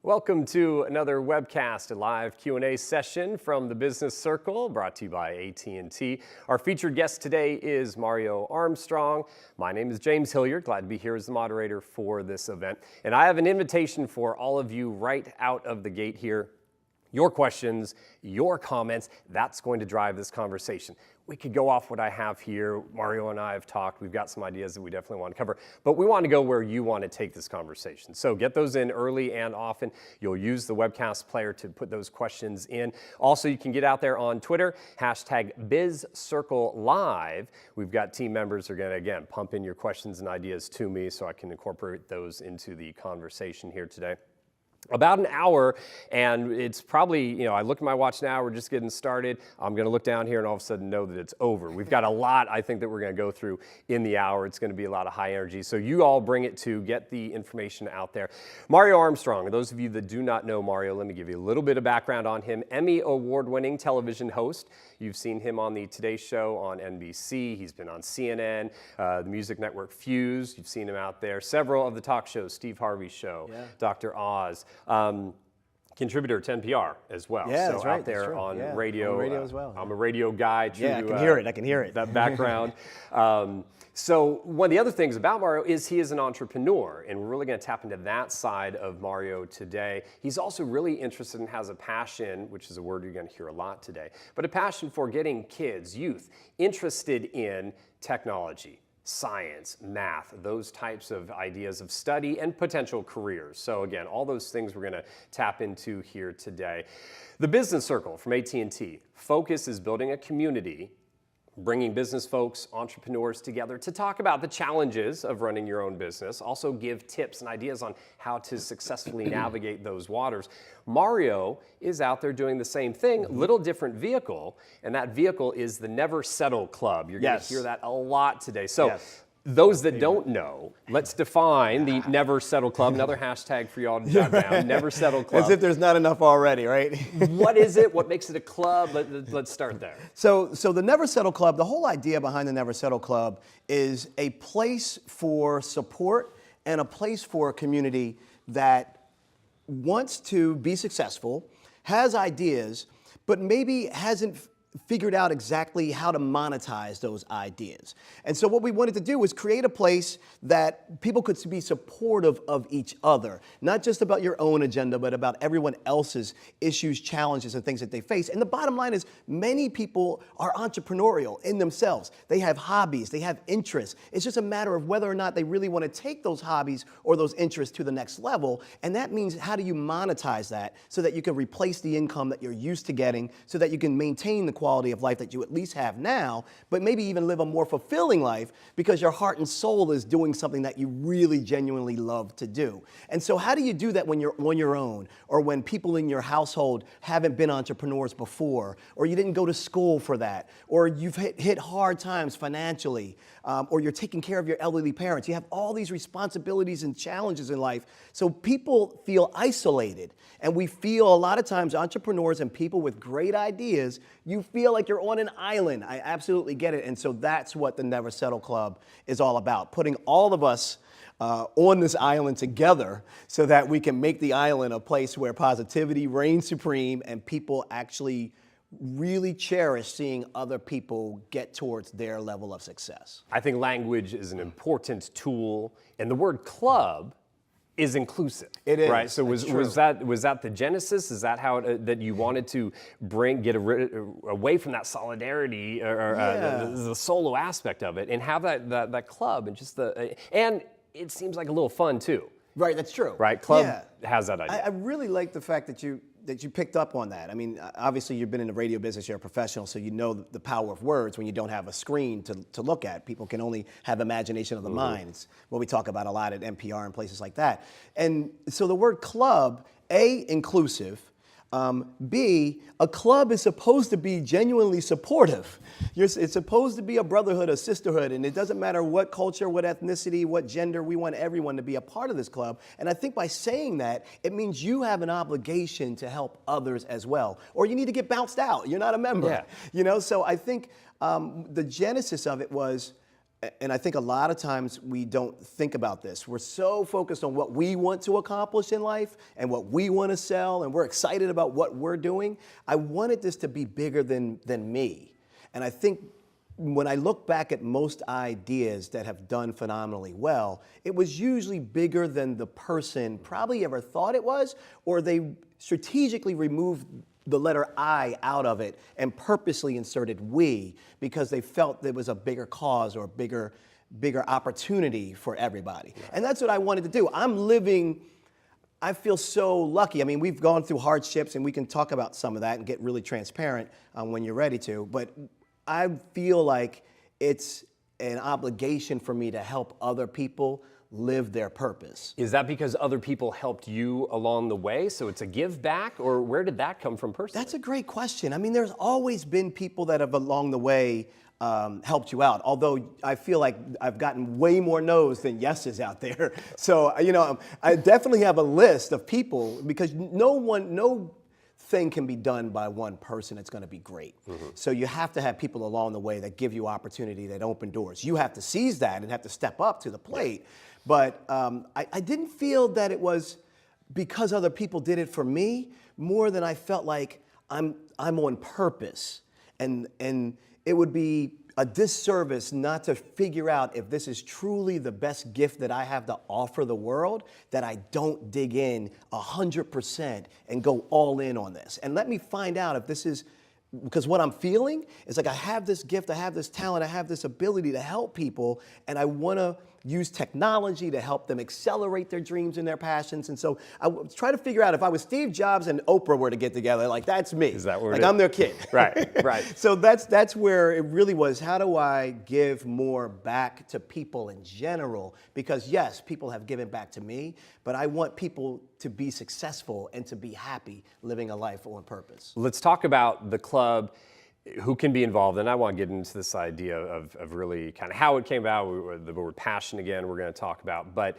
Welcome to another webcast, a live Q&A session from the Business Circle, brought to you by AT&T. Our featured guest today is Mario Armstrong. My name is James Hilliard, glad to be here as the moderator for this event. And I have an invitation for all of you right out of the gate here. Your questions, your comments, that's going to drive this conversation. We could go off what I have here. Mario and I have talked. We've got some ideas that we definitely want to cover, but we want to go where you want to take this conversation. So get those in early and often. You'll use the webcast player to put those questions in. Also, you can get out there on Twitter, hashtag BizCircleLive. We've got team members who are going to, again, pump in your questions and ideas to me so I can incorporate those into the conversation here today. About an hour, and it's probably, I look at my watch now, we're just getting started. I'm going to look down here and all of a sudden know that it's over. We've got a lot, I think, that we're going to go through in the hour. It's going to be a lot of high energy. So you all bring it to get the information out there. Mario Armstrong, those of you that do not know Mario, let me give you a little bit of background on him. Emmy Award-winning television host. You've seen him on the Today Show on NBC. He's been on CNN, the music network Fuse. You've seen him out there. Several of the talk shows, Steve Harvey's show, Dr. Oz. Contributor to NPR as well. Yeah, so that's right. out there on radio. On radio as well. I'm a radio guy. Yeah, I can hear it. I can hear it. That background. So one of the other things about Mario is he is an entrepreneur, and we're really going to tap into that side of Mario today. He's also really interested and has a passion, which is a word you're going to hear a lot today, but a passion for getting kids, youth, interested in technology, science, math, those types of ideas of study and potential careers. So again, all those things we're going to tap into here today. The Business Circle from AT&T. Focus is building a community, bringing business folks, entrepreneurs together to talk about the challenges of running your own business, also give tips and ideas on how to successfully navigate those waters. Mario is out there doing the same thing, little different vehicle, and that vehicle is the Never Settle Club. You're going to hear that a lot today. So those that don't know, let's define the Never Settle Club. Another hashtag for y'all to jot down, Never Settle Club. As if there's not enough already, right? What is it? What makes it a club? Let's start there. So the Never Settle Club, the whole idea behind the Never Settle Club is a place for support and a place for a community that wants to be successful, has ideas, but maybe hasn't figured out exactly how to monetize those ideas. And so what we wanted to do was create a place that people could be supportive of each other, not just about your own agenda, but about everyone else's issues, challenges, and things that they face. And the bottom line is many people are entrepreneurial in themselves. They have hobbies, they have interests. It's just a matter of whether or not they really want to take those hobbies or those interests to the next level. And that means how do you monetize that so that you can replace the income that you're used to getting, so that you can maintain the quality of life that you at least have now, but maybe even live a more fulfilling life because your heart and soul is doing something that you really genuinely love to do. And so how do you do that when you're on your own, or when people in your household haven't been entrepreneurs before, or you didn't go to school for that, or you've hit hard times financially, or you're taking care of your elderly parents. You have all these responsibilities and challenges in life. So people feel isolated. And we feel a lot of times, entrepreneurs and people with great ideas, you feel like you're on an island. I absolutely get it. And so that's what the Never Settle Club is all about, putting all of us on this island together so that we can make the island a place where positivity reigns supreme and people actually really cherish seeing other people get towards their level of success. I think language is an important tool, and the word club is inclusive. It is. Right? So was that the genesis? Is that how that you wanted to get away from that solidarity or the solo aspect of it, and have that club and just and it seems like a little fun too. Right, that's true. Right, club has that idea. I really like the fact that you picked up on that. I mean, obviously you've been in the radio business, you're a professional, so you know the power of words when you don't have a screen to look at. People can only have imagination of the mind. It's what we talk about a lot at NPR and places like that. And so the word club, A, inclusive, B, a club is supposed to be genuinely supportive. It's supposed to be a brotherhood, a sisterhood, and it doesn't matter what culture, what ethnicity, what gender, we want everyone to be a part of this club. And I think by saying that, it means you have an obligation to help others as well. Or you need to get bounced out. You're not a member. So I think the genesis of it was, And I think a lot of times we don't think about this. We're so focused on what we want to accomplish in life and what we want to sell, and we're excited about what we're doing. I wanted this to be bigger than me. And I think when I look back at most ideas that have done phenomenally well, it was usually bigger than the person probably ever thought it was, or they strategically removed the letter I out of it and purposely inserted we because they felt there was a bigger cause or a bigger opportunity for everybody. Right. And that's what I wanted to do. I feel so lucky. I mean, we've gone through hardships, and we can talk about some of that and get really transparent when you're ready to, but I feel like it's an obligation for me to help other people live their purpose. Is that because other people helped you along the way? So it's a give back, or where did that come from personally? That's a great question. I mean, there's always been people that have along the way helped you out. Although I feel like I've gotten way more no's than yeses out there. So, I definitely have a list of people because no thing can be done by one person that's going to be great. Mm-hmm. So you have to have people along the way that give you opportunity, that open doors. You have to seize that and have to step up to the plate. But I didn't feel that it was because other people did it for me, more than I felt like I'm on purpose. And it would be a disservice not to figure out if this is truly the best gift that I have to offer the world, that I don't dig in 100% and go all in on this. And let me find out if this is, because what I'm feeling is like I have this gift, I have this talent, I have this ability to help people, and I want to use technology to help them accelerate their dreams and their passions. And so I was trying to figure out if I was Steve Jobs and Oprah were to get together, like that's me. Is that where like I'm their kid. Right. So that's where it really was. How do I give more back to people in general? Because yes, people have given back to me, but I want people to be successful and to be happy living a life on purpose. Let's talk about the club. Who can be involved? And I want to get into this idea of really kind of how it came about, the word passion again, we're going to talk about. But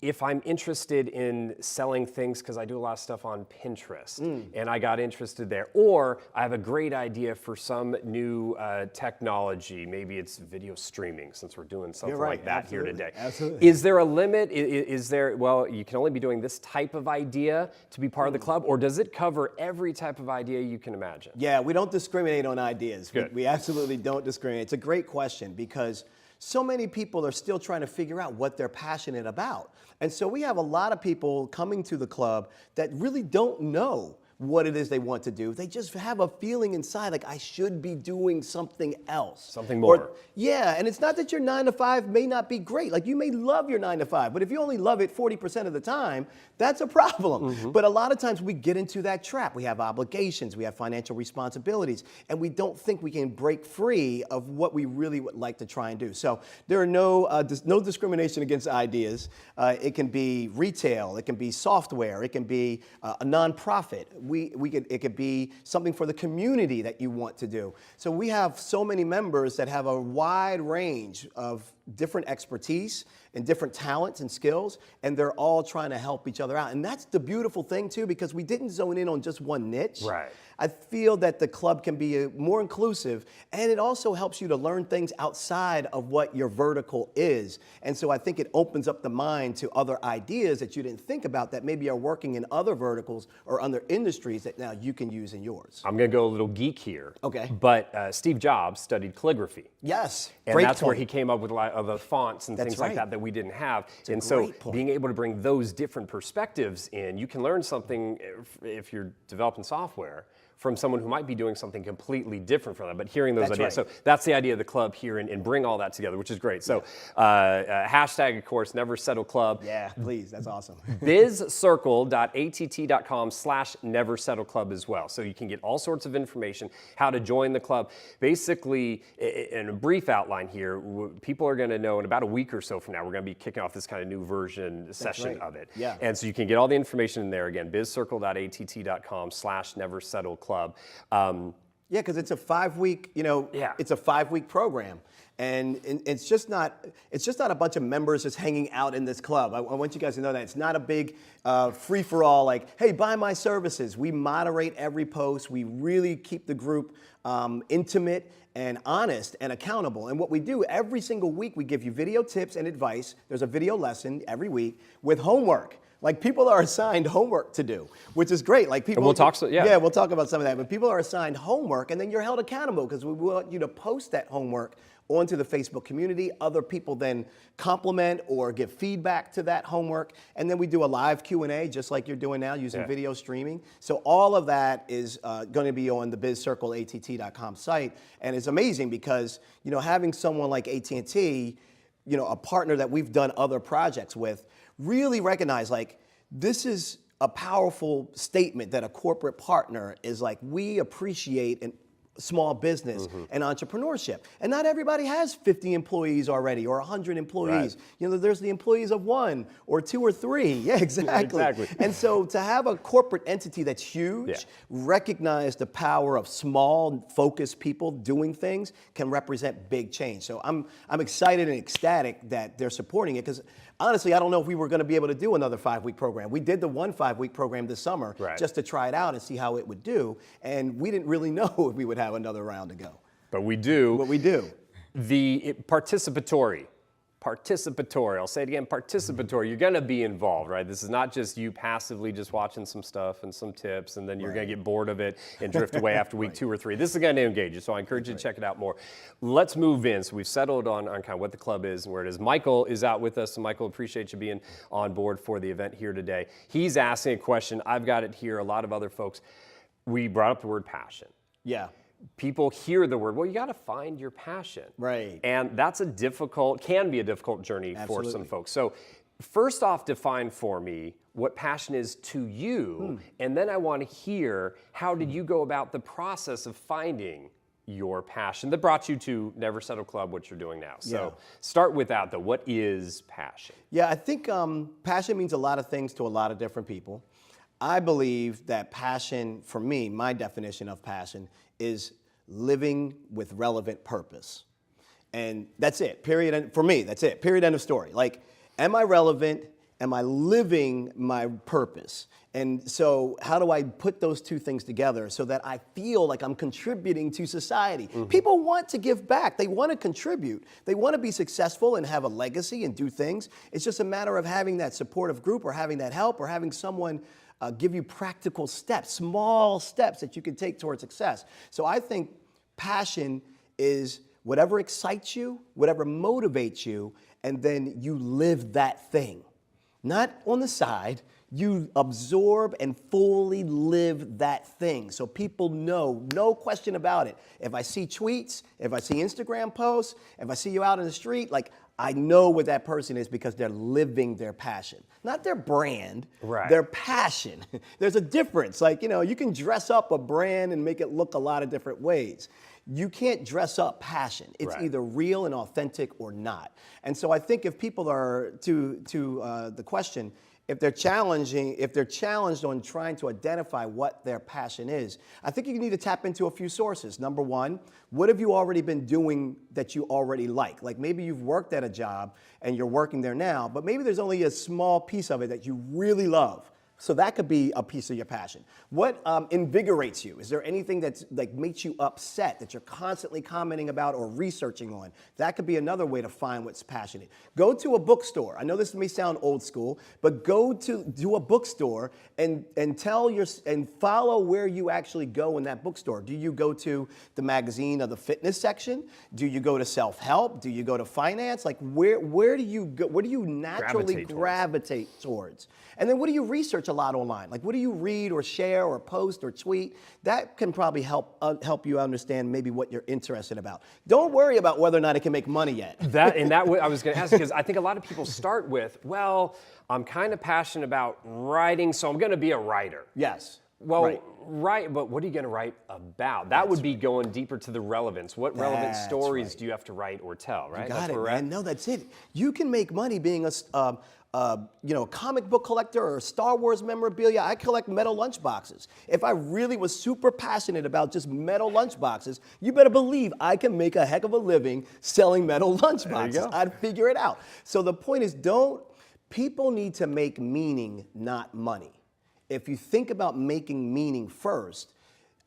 if I'm interested in selling things, because I do a lot of stuff on Pinterest, and I got interested there, or I have a great idea for some new technology, maybe it's video streaming, since we're doing something like that here today. Absolutely. Is there a limit? Is there, well, you can only be doing this type of idea to be part of the club, or does it cover every type of idea you can imagine? Yeah, we don't discriminate on ideas. Good. We absolutely don't discriminate. It's a great question because so many people are still trying to figure out what they're passionate about. And so we have a lot of people coming to the club that really don't know what it is they want to do. They just have a feeling inside like I should be doing something else. Something more. Yeah, and it's not that your 9 to 5 may not be great. Like you may love your 9 to 5, but if you only love it 40% of the time, that's a problem. Mm-hmm. But a lot of times we get into that trap. We have obligations, we have financial responsibilities, and we don't think we can break free of what we really would like to try and do. So there are no discrimination against ideas. It can be retail, it can be software, it can be a nonprofit. It could be something for the community that you want to do. So we have so many members that have a wide range of different expertise and different talents and skills, and they're all trying to help each other out. And that's the beautiful thing too, because we didn't zone in on just one niche. Right. I feel that the club can be more inclusive, and it also helps you to learn things outside of what your vertical is. And so I think it opens up the mind to other ideas that you didn't think about that maybe are working in other verticals or other industries that now you can use in yours. I'm going to go a little geek here. Okay. But Steve Jobs studied calligraphy. Yes. And great that's point. where he came up with a lot of the fonts and things like that we didn't have. And so being able to bring those different perspectives in, you can learn something if you're developing software from someone who might be doing something completely different from that, but hearing those ideas. Right. So that's the idea of the club here and bring all that together, which is great. So hashtag, of course, Never Settle Club. Yeah, please, that's awesome. bizcircle.att.com/Never Settle Club as well. So you can get all sorts of information, how to join the club. Basically, in a brief outline here, people are going to know in about a week or so from now, we're going to be kicking off this kind of new version session of it. Yeah. And so you can get all the information in there. Again, bizcircle.att.com/Never Settle Club. Yeah, because it's a 5-week, Yeah. it's a 5-week program. And it's just not a bunch of members just hanging out in this club. I want you guys to know that it's not a big free-for-all like, hey, buy my services. We moderate every post. We really keep the group intimate and honest and accountable. And what we do every single week, we give you video tips and advice. There's a video lesson every week with homework. Like, people are assigned homework to do, which is great. Like, people. And we'll talk. Yeah, we'll talk about some of that. But people are assigned homework, and then you're held accountable because we want you to post that homework onto the Facebook community. Other people then compliment or give feedback to that homework, and then we do a live Q&A just like you're doing now using video streaming. So all of that is going to be on the BizCircleATT.com site, and it's amazing because having someone like AT&T, a partner that we've done other projects with, really recognize like this is a powerful statement that a corporate partner is like, we appreciate and small business and entrepreneurship. And not everybody has 50 employees already or 100 employees. Right. There's the employees of 1 or 2 or 3. Yeah, exactly. Exactly. And so to have a corporate entity that's huge, recognize the power of small, focused people doing things can represent big change. So I'm excited and ecstatic that they're supporting it because honestly, I don't know if we were going to be able to do another 5-week program. We did the one 5-week program this summer just to try it out and see how it would do. And we didn't really know if we would have another round to go. But we do. But we do. Participatory. I'll say it again, participatory. You're going to be involved, right? This is not just you passively just watching some stuff and some tips, and then you're going to get bored of it and drift away after week 2 or 3. This is going to engage you, so I encourage you to check it out more. Let's move in. So we've settled on kind of what the club is and where it is. Michael is out with us, and Michael, appreciate you being on board for the event here today. He's asking a question. I've got it here. A lot of other folks. We brought up the word passion. Yeah. People hear the word, well, you got to find your passion. Right. And that's can be a difficult journey for some folks. So first off, define for me what passion is to you. And then I want to hear, how did you go about the process of finding your passion that brought you to Never Settle Club, what you're doing now? So start with that, though. What is passion? Yeah, I think passion means a lot of things to a lot of different people. I believe that passion, for me, my definition of passion is living with relevant purpose. And that's it, period. And for me, that's it, period, end of story. Like, am I relevant? Am I living my purpose? And so how do I put those two things together so that I feel like I'm contributing to society? People want to give back. They want to contribute. They want to be successful and have a legacy and do things. It's just a matter of having that supportive group or having that help or having someone give you practical steps, small steps that you can take towards success. So I think passion is whatever excites you, whatever motivates you, and then you live that thing. Not on the side, you absorb and fully live that thing. So people know, no question about it. If I see tweets, if I see Instagram posts, if I see you out in the street, like, I know what that person is because they're living their passion. Not their brand, their passion. There's a difference. Like, you can dress up a brand and make it look a lot of different ways. You can't dress up passion. It's either real and authentic or not. And so I think if people are, to the question, if they're challenged on trying to identify what their passion is, I think you need to tap into a few sources. Number one, what have you already been doing that you already like? Like, maybe you've worked at a job and you're working there now, but maybe there's only a small piece of it that you really love. So that could be a piece of your passion. What invigorates you? Is there anything that's like makes you upset that you're constantly commenting about or researching on? That could be another way to find what's passionate. Go to a bookstore. I know this may sound old school, but go to a bookstore and follow where you actually go in that bookstore. Do you go to the magazine of the fitness section? Do you go to self-help? Do you go to finance? Like, where do you go? Where do you naturally gravitate towards? And then what do you research a lot online? Like, what do you read or share or post or tweet? That can probably help you understand maybe what you're interested about. Don't worry about whether or not it can make money yet. I was going to ask, because I think a lot of people start with, well, I'm kind of passionate about writing, so I'm going to be a writer. Yes. Well, right, but what are you going to write about? That would be going deeper to the relevance. What relevant stories do you have to write or tell, right? Got it, man. No, that's it. You can make money being a comic book collector or Star Wars memorabilia. I collect metal lunchboxes. If I really was super passionate about just metal lunchboxes, you better believe I can make a heck of a living selling metal lunchboxes. I'd figure it out. So the point is, people need to make meaning, not money. If you think about making meaning first,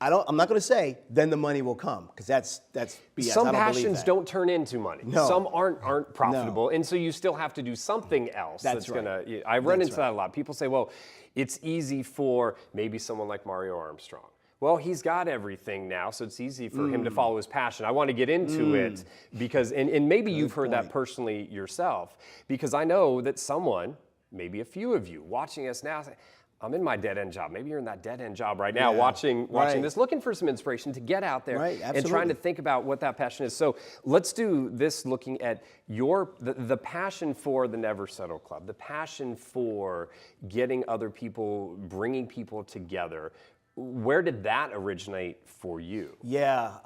I'm not going to say then the money will come, because that's BS. Some I don't passions don't turn into money. No. Some aren't profitable, and so you still have to do something else that's right. gonna. I run into that a lot. People say, "Well, it's easy for maybe someone like Mario Armstrong." Well, he's got everything now, so it's easy for him to follow his passion. I want to get into it because, and maybe you've heard that personally yourself, because I know that someone, maybe a few of you watching us now, say, I'm in my dead-end job. Maybe you're in that dead-end job right now, watching this, looking for some inspiration to get out there and trying to think about what that passion is. So let's do this, looking at the passion for the Never Settle Club, the passion for getting other people, bringing people together. Where did that originate for you? Yeah,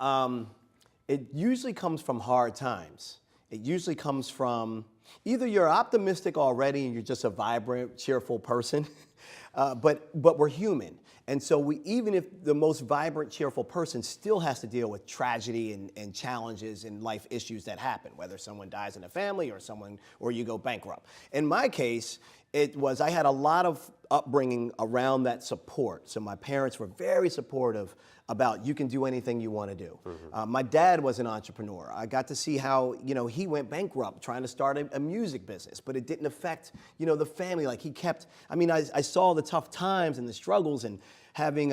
it usually comes from hard times. It usually comes from either you're optimistic already and you're just a vibrant, cheerful person, but we're human. And so even if the most vibrant, cheerful person still has to deal with tragedy and challenges and life issues that happen, whether someone dies in a family or you go bankrupt. In my case, I had a lot of upbringing around that support. So my parents were very supportive about you can do anything you want to do. My dad was an entrepreneur. I got to see how he went bankrupt trying to start a music business, but it didn't affect the family. Like I saw the tough times and the struggles, and having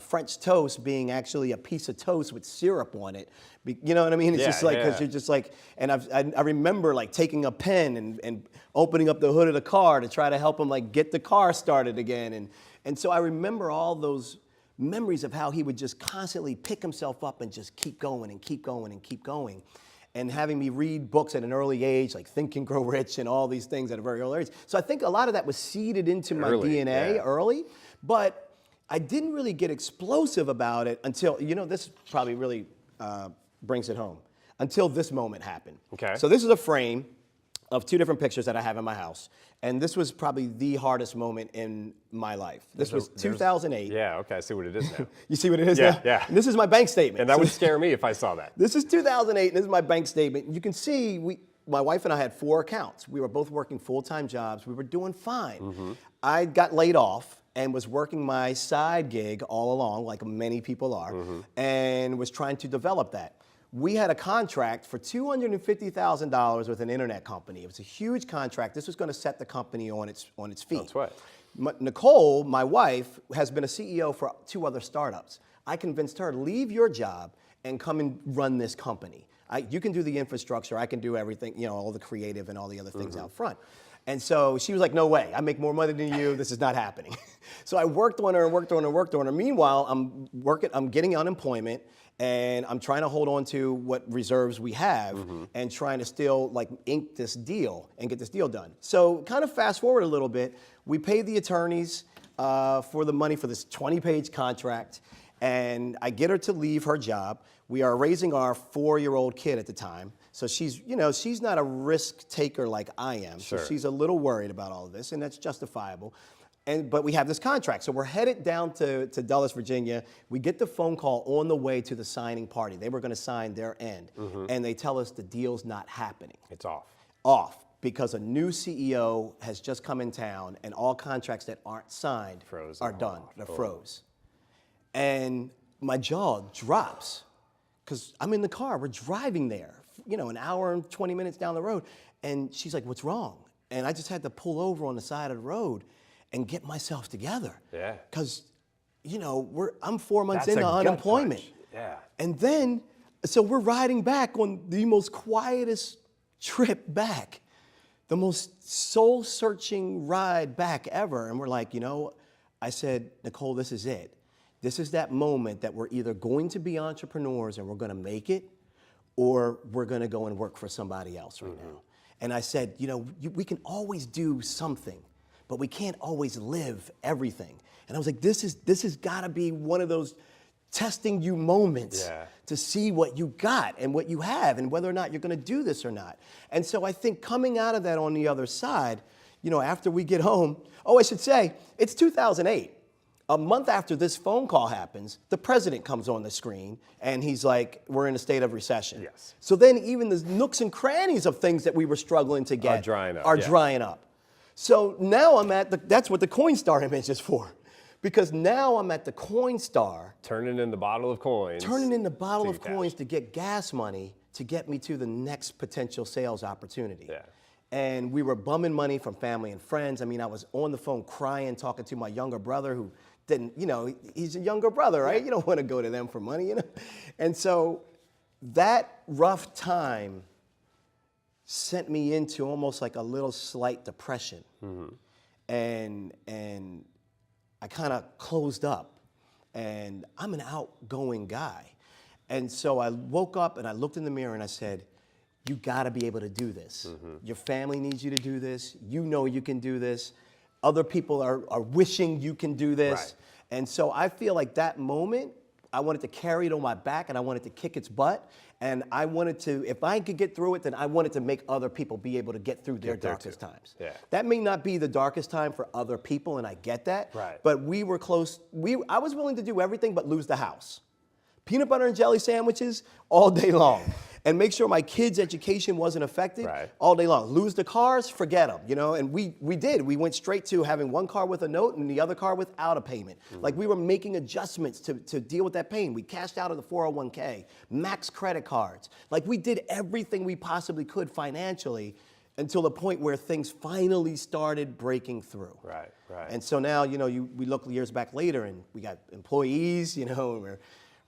French toast being actually a piece of toast with syrup on it. You know what I mean? It's just like, because you're just like, and I remember like taking a pen and opening up the hood of the car to try to help him like get the car started again. And so I remember all those memories of how he would just constantly pick himself up and just keep going and keep going and keep going. And having me read books at an early age, like Think and Grow Rich and all these things at a very early age. So I think a lot of that was seeded into my DNA early, but I didn't really get explosive about it until, this probably really brings it home, until this moment happened. Okay. So this is a frame of two different pictures that I have in my house. And this was probably the hardest moment in my life. This was 2008. Yeah, okay, I see what it is now. You see what it is now? Yeah. And this is my bank statement. And that would scare me if I saw that. This is 2008, and this is my bank statement. You can see my wife and I had 4 accounts. We were both working full-time jobs. We were doing fine. I got laid off and was working my side gig all along, like many people are, and was trying to develop that. We had a contract for $250,000 with an internet company. It was a huge contract. This was going to set the company on its feet. That's right. Nicole, my wife, has been a CEO for 2 other startups. I convinced her, leave your job and come and run this company. You can do the infrastructure. I can do everything, all the creative and all the other things out front. And so she was like, no way, I make more money than you, this is not happening. So I worked on her and worked on her and worked on her. Meanwhile, I'm getting unemployment, and I'm trying to hold on to what reserves we have and trying to still like ink this deal and get this deal done. So kind of fast forward a little bit, we paid the attorneys for the money for this 20-page contract, and I get her to leave her job. We are raising our 4-year-old kid at the time. So she's not a risk taker like I am. Sure. So she's a little worried about all of this, and that's justifiable. But we have this contract. So we're headed down to Dulles, Virginia. We get the phone call on the way to the signing party. They were going to sign their end. And they tell us the deal's not happening. It's off. Off, because a new CEO has just come in town, and all contracts that aren't signed are done. They're froze. And my jaw drops, because I'm in the car. We're driving there, an hour and 20 minutes down the road. And she's like, what's wrong? And I just had to pull over on the side of the road and get myself together. Yeah. Because, I'm 4 months into unemployment. Yeah. And then, so we're riding back on the most quietest trip back, the most soul-searching ride back ever. And we're like, I said, Nicole, this is it. This is that moment that we're either going to be entrepreneurs and we're going to make it, or we're going to go and work for somebody else right now. And I said, we can always do something, but we can't always live everything. And I was like, this has got to be one of those testing you moments to see what you got and what you have and whether or not you're going to do this or not. And so I think coming out of that on the other side, you know, after we get home, I should say, it's 2008. A month after this phone call happens, the president comes on the screen and he's like, we're in a state of recession. Yes. So then even the nooks and crannies of things that we were struggling to get are drying up. So now I'm at that's what the Coinstar image is for. Because now I'm at the Coinstar. Turning in the bottle of coins. Turning in the bottle of coins to get gas money to get me to the next potential sales opportunity. Yeah. And we were bumming money from family and friends. I mean, I was on the phone crying, talking to my younger brother who didn't, you know, he's a younger brother, right? You don't want to go to them for money, you know? And so that rough time sent me into almost like a little slight depression. And I kind of closed up, and I'm an outgoing guy. And so I woke up and I looked in the mirror and I said, you gotta be able to do this. Your family needs you to do this. You know you can do this. Other people are wishing you can do this. Right. And so I feel like that moment, I wanted to carry it on my back and I wanted to kick its butt. And I wanted to, if I could get through it, then I wanted to make other people be able to get through their darkest times. Yeah. That may not be the darkest time for other people, and I get that. Right. But we were close. I was willing to do everything but lose the house. Peanut butter and jelly sandwiches all day long. And make sure my kids' education wasn't affected all day long. Lose the cars, forget them, you know? And we did. We went straight to having one car with a note and the other car without a payment. Like we were making adjustments to deal with that pain. We cashed out of the 401k, max credit cards. Like we did everything we possibly could financially until the point where things finally started breaking through. Right. And so now, you know, we look years back later and we got employees, you know, and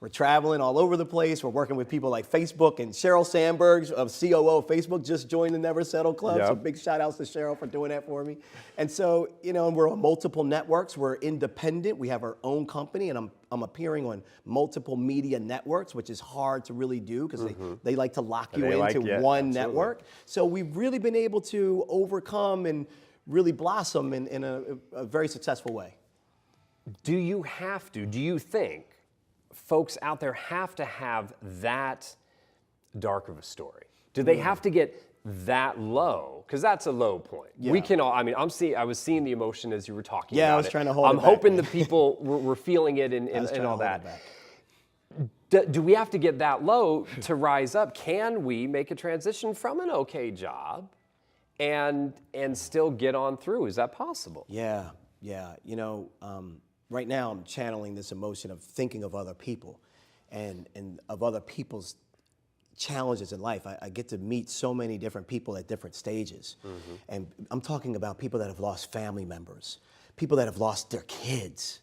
we're traveling all over the place. We're working with people like Facebook, and Sheryl Sandberg of COO of Facebook just joined the Never Settle Club. So big shout outs to Sheryl for doing that for me. And so, you know, we're on multiple networks. We're independent. We have our own company, and I'm appearing on multiple media networks, which is hard to really do because they like to lock you into one network. So we've really been able to overcome and really blossom in a very successful way. Do you think folks out there have to have that dark of a story? Do they have to get that low? Because that's a low point. We can all, I mean, I was seeing the emotion as you were talking about it. I was trying to hold it I'm back. hoping the people were feeling it and all that. Do we have to get that low to rise up? Can we make a transition from an okay job and still get on through? Is that possible? Yeah. You know, right now I'm channeling this emotion of thinking of other people and of other people's challenges in life. I get to meet so many different people at different stages. And I'm talking about people that have lost family members, people that have lost their kids.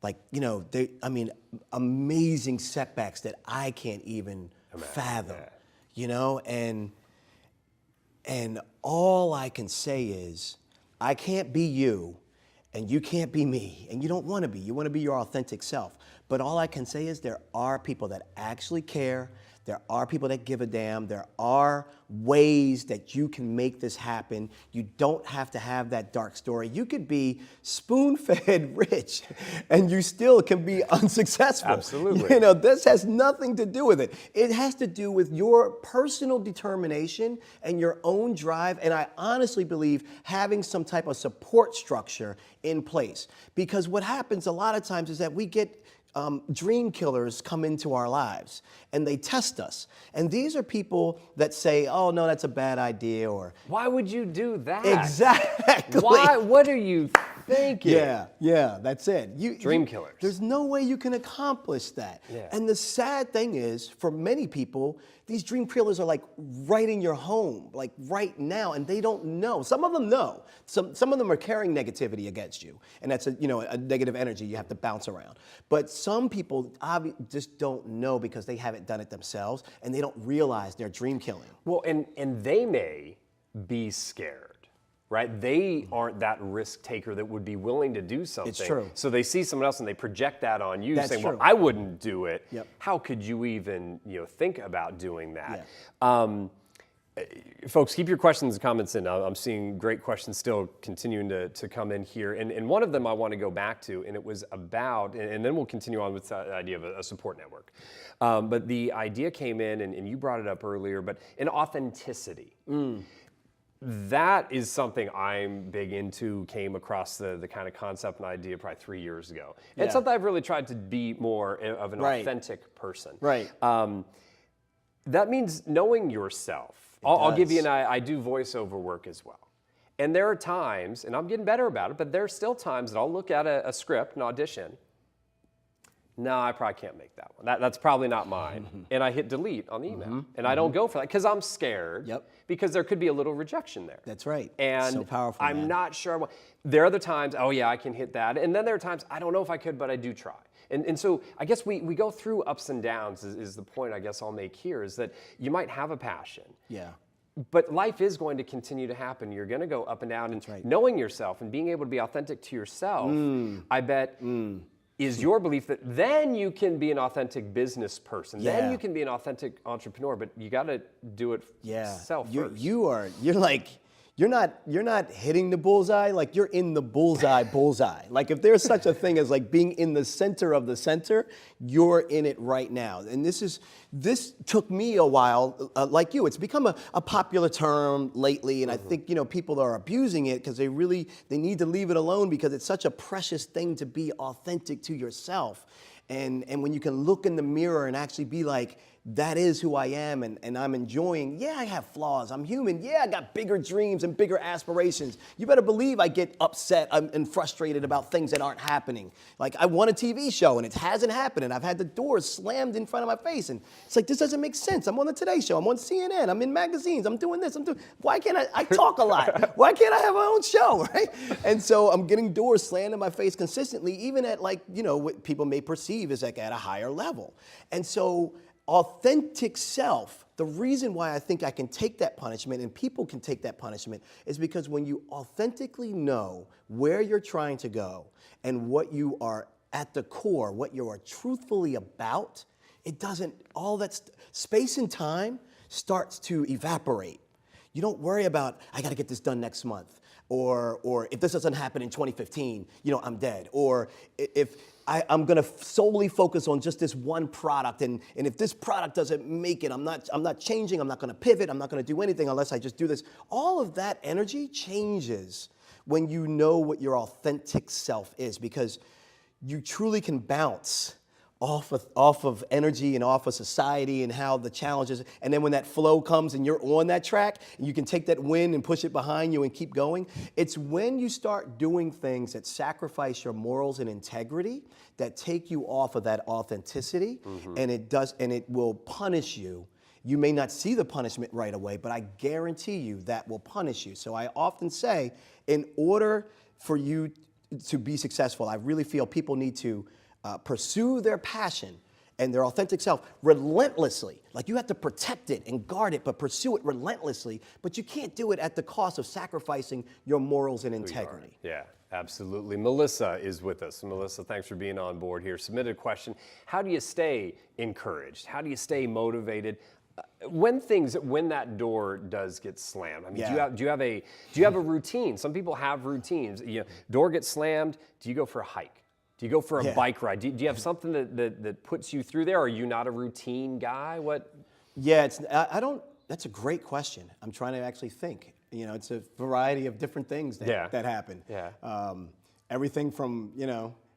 Like, you know, amazing setbacks that I can't even fathom, you know? And all I can say is, I can't be you, and you can't be me, and you don't want to be. You want to be your authentic self. But all I can say is there are people that actually care. There are people that give a damn. There are ways that you can make this happen. You don't have to have that dark story. You could be spoon-fed rich, and you still can be unsuccessful. Absolutely. You know, this has nothing to do with it. It has to do with your personal determination and your own drive, and I honestly believe having some type of support structure in place. Because what happens a lot of times is that we get dream killers come into our lives and they test us. And these are people that say, oh, no, that's a bad idea, or why would you do that? Exactly. Why? What are you thinking? Yeah, that's it. Dream killers. There's no way you can accomplish that. Yeah. And the sad thing is, for many people, these dream killers are like right in your home, like right now, and they don't know. Some of them know. Some of them are carrying negativity against you, and that's a negative energy you have to bounce around. But some people just don't know because they haven't done it themselves, and they don't realize they're dream killing. Well, and they may be scared. Right? They aren't that risk taker that would be willing to do something. It's true. So they see someone else and they project that on you, That's saying, true. well, I wouldn't do it. Yep. How could you even think about doing that? Yeah. Folks, keep your questions and comments in. I'm seeing great questions still continuing to come in here. And one of them I want to go back to, and it was about, and then we'll continue on with the idea of a support network. But the idea came in, and you brought it up earlier, but an authenticity. That is something I'm big into, came across the kind of concept and idea probably 3 years ago. And it's something I've really tried to be more of an authentic person. Right. That means knowing yourself. I'll give you I do voiceover work as well. And there are times, and I'm getting better about it, but there are still times that I'll look at a script, an audition. No, I probably can't make that one. That's probably not mine. And I hit delete on the email. And I don't go for that because I'm scared. Because there could be a little rejection there. That's right. And so powerful, I'm not sure. There are other times, oh yeah, I can hit that. And then there are times, I don't know if I could, but I do try. And so I guess we go through ups and downs is the point I guess I'll make here, is that you might have a passion. But life is going to continue to happen. You're going to go up and down. And knowing yourself and being able to be authentic to yourself, I bet, is your belief that then you can be an authentic business person. Then you can be an authentic entrepreneur, but you got to do it self first. You're not hitting the bullseye, like you're in the bullseye. Like if there's such a thing as like being in the center of the center, you're in it right now. And this took me a while, like you. It's become a popular term lately, and I think people are abusing it because they need to leave it alone because it's such a precious thing to be authentic to yourself. And when you can look in the mirror and actually be like, that is who I am, and I'm enjoying. Yeah, I have flaws. I'm human. Yeah, I got bigger dreams and bigger aspirations. You better believe I get upset and frustrated about things that aren't happening. Like I want a TV show and it hasn't happened, and I've had the doors slammed in front of my face, and it's like, this doesn't make sense. I'm on the Today Show. I'm on CNN. I'm in magazines. I'm doing this. Why can't I talk a lot? Why can't I have my own show, right? And so I'm getting doors slammed in my face consistently, even at what people may perceive as like at a higher level. And so authentic self, the reason why I think I can take that punishment and people can take that punishment is because when you authentically know where you're trying to go and what you are at the core, what you are truthfully about, all that space and time starts to evaporate. You don't worry about, I got to get this done next month. Or if this doesn't happen in 2015, I'm dead. Or if I'm going to solely focus on just this one product, and if this product doesn't make it, I'm not changing. I'm not going to pivot. I'm not going to do anything unless I just do this. All of that energy changes when you know what your authentic self is, because you truly can bounce off of energy and off of society and how the challenges, and then when that flow comes and you're on that track and you can take that win and push it behind you and keep going, it's when you start doing things that sacrifice your morals and integrity that take you off of that authenticity, and it will punish you. You may not see the punishment right away, but I guarantee you that will punish you. So I often say, in order for you to be successful, I really feel people need to pursue their passion and their authentic self relentlessly. Like you have to protect it and guard it, but pursue it relentlessly. But you can't do it at the cost of sacrificing your morals and integrity. Yeah, absolutely. Melissa is with us. Melissa, thanks for being on board here. Submitted a question. How do you stay encouraged? How do you stay motivated when that door does get slammed? I mean, do you have a routine? Some people have routines. Door gets slammed. Do you go for a hike? Do you go for a bike ride? Do you have something that puts you through there? Are you not a routine guy? What? Yeah, that's a great question. I'm trying to actually think. It's a variety of different things that happen. Everything from,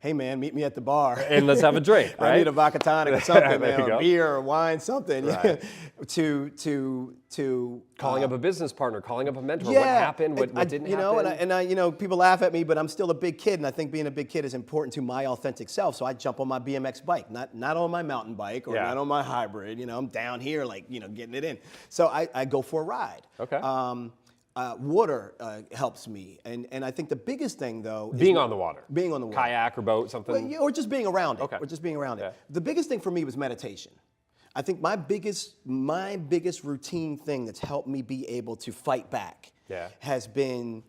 hey man, meet me at the bar. And let's have a drink, right? I need a vodka tonic or something, or beer or wine, something. Right. to calling up a business partner, calling up a mentor. What happened? What didn't happen? And I people laugh at me, but I'm still a big kid, and I think being a big kid is important to my authentic self. So I jump on my BMX bike, not on my mountain bike or not on my hybrid. I'm down here, getting it in. So I go for a ride. Okay. Water helps me, and I think the biggest thing though is being on the water, kayak or boat, something, or just being around it. Okay. Or just being around it. The biggest thing for me was meditation. I think my biggest routine thing that's helped me be able to fight back has been